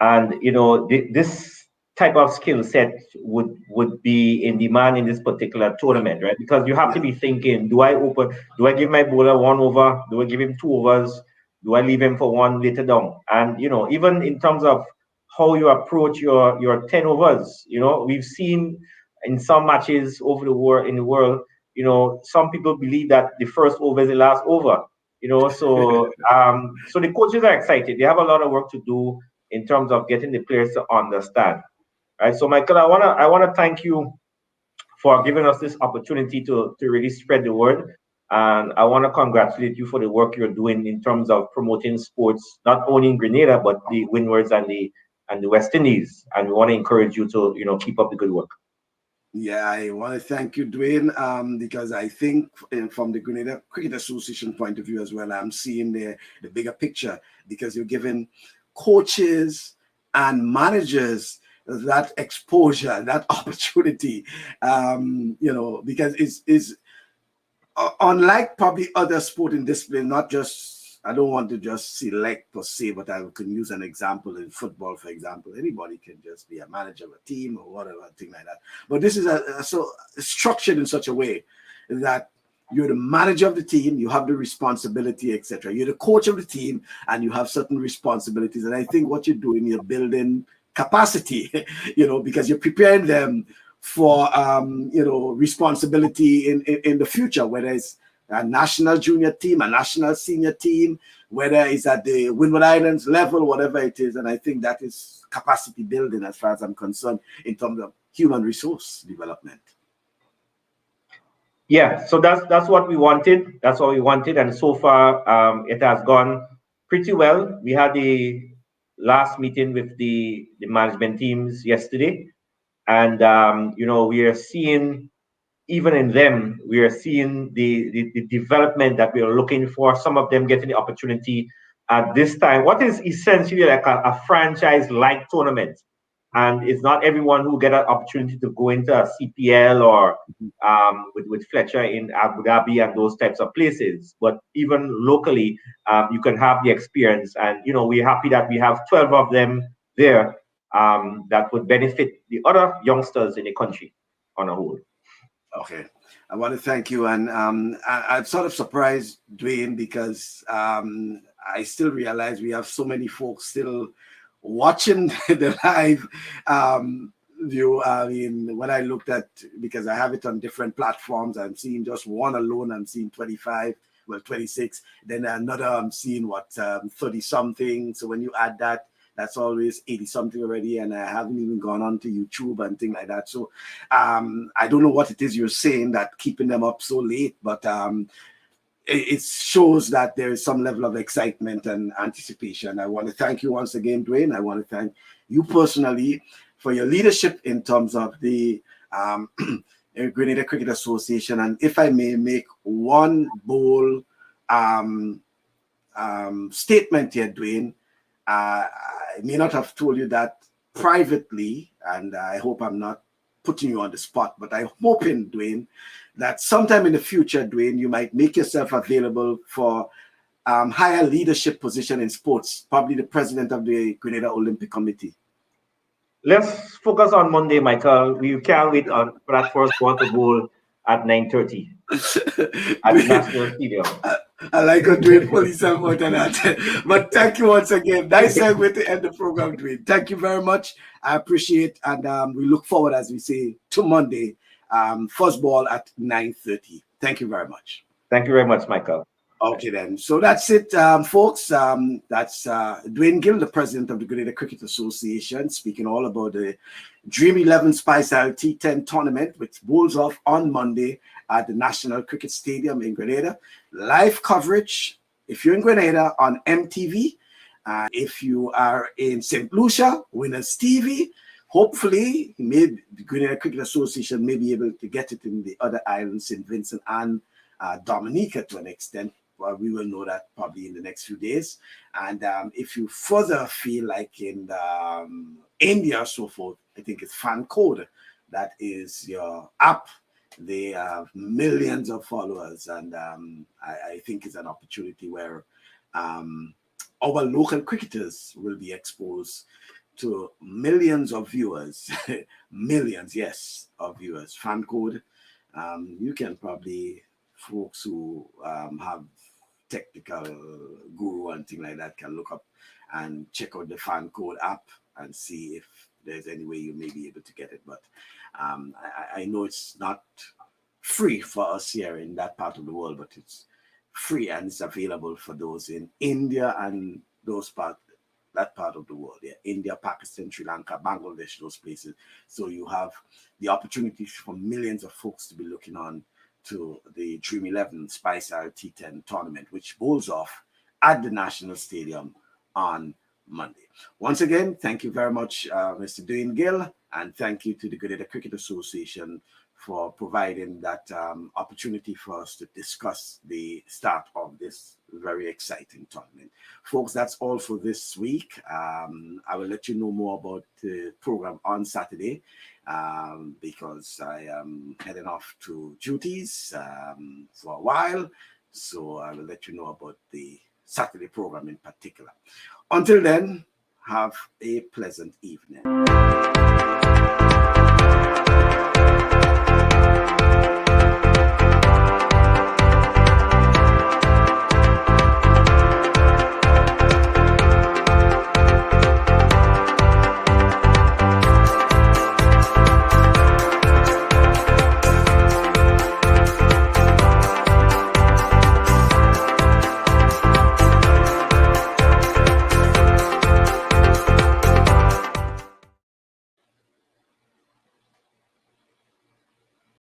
And, you know, this type of skill set would be in demand in this particular tournament, right? Because you have to be thinking, do I give my bowler 1 over? Do I give him 2 overs? Do I leave him for one later down? And even in terms of how you approach your 10 overs, we've seen in some matches over in the world, some people believe that the first over is the last over. So the coaches are excited. They have a lot of work to do in terms of getting the players to understand. Right. So Michael, I wanna thank you for giving us this opportunity to really spread the word. And I want to congratulate you for the work you're doing in terms of promoting sports, not only in Grenada, but the Windwards and the West Indies. And we want to encourage you to, keep up the good work. Yeah, I want to thank you, Dwain, because I think from the Grenada Cricket Association point of view as well, I'm seeing the bigger picture, because you're giving coaches and managers that exposure, that opportunity, because it's unlike probably other sporting disciplines, not just, I don't want to just select per se, but I can use an example in football, for example. Anybody can just be a manager of a team or whatever, thing like that. But this is so structured in such a way that you're the manager of the team, you have the responsibility, etc. You're the coach of the team, and you have certain responsibilities. And I think what you're doing, you're building capacity, because you're preparing them for responsibility in the future, whether it's a national junior team, a national senior team, whether it's at the Windward Islands level, whatever it is. And I think that is capacity building as far as I'm concerned in terms of human resource development. Yeah, so that's what we wanted. That's what we wanted, and so far it has gone pretty well. We had the last meeting with the management teams yesterday, and we are seeing, even in them, we are seeing the development that we are looking for. Some of them getting the opportunity at this time, what is essentially like a franchise-like tournament. And it's not everyone who get an opportunity to go into a CPL or with Fletcher in Abu Dhabi and those types of places. But even locally, you can have the experience. And, we're happy that we have 12 of them there that would benefit the other youngsters in the country on a whole. Okay, I want to thank you, and I'm sort of surprised, Dwain, because I still realize we have so many folks still watching the live view. I mean, when I looked at, because I have it on different platforms, I'm seeing just one alone. I'm seeing 25, 26. Then another, I'm seeing 30 something. So when you add that, that's always 80 something already, and I haven't even gone on to YouTube and things like that. So I don't know what it is you're saying that keeping them up so late, but it shows that there is some level of excitement and anticipation. I want to thank you once again, Dwain. I want to thank you personally for your leadership in terms of the Grenada Cricket Association. And if I may make one bold statement here, Dwain, I may not have told you that privately, and I hope I'm not putting you on the spot, but I'm hoping, Dwain, that sometime in the future, Dwain, you might make yourself available for higher leadership position in sports, probably the president of the Grenada Olympic Committee. Let's focus on Monday, Michael. We can't wait for that first quarter goal at 9:30 at the National Stadium. I like a Dwain police effort and that. But thank you once again. Nice segue to end the program, Dwain. Thank you very much. I appreciate, and we look forward, as we say, to Monday, first ball at 9:30. Thank you very much. Thank you very much, Michael. Okay, then. So that's it, folks. That's Dwain Gill, the president of the Grenada Cricket Association, speaking all about the Dream11 Special T10 tournament, which bowls off on Monday at the National Cricket Stadium in Grenada. Live coverage, if you're in Grenada, on MTV. If you are in St. Lucia, Winners TV. Hopefully, the Grenada Cricket Association may be able to get it in the other islands, St. Vincent and Dominica to an extent. Well, we will know that probably in the next few days. And if you further feel like in India or so forth, I think it's Fan Code. That is your app. They have millions of followers. And I think it's an opportunity where our local cricketers will be exposed to millions of viewers, millions, yes, of viewers. Fan code, you can probably, folks who have technical guru and thing like that can look up and check out the fan code app and see if there's any way you may be able to get it. But I know it's not free for us here in that part of the world, but it's free and it's available for those in India and that part of the world. Yeah, India, Pakistan, Sri Lanka, Bangladesh, those places. So you have the opportunity for millions of folks to be looking on to the Dream11 Spice T10 tournament, which bowls off at the National Stadium on Monday. Once again, thank you very much, Mr. Dwain Gill, and thank you to the Grenada Cricket Association for providing that opportunity for us to discuss the start of this very exciting tournament. Folks, that's all for this week. I will let you know more about the program on Saturday because I am heading off to duties for a while. So I will let you know about the Saturday program in particular. Until then, have a pleasant evening.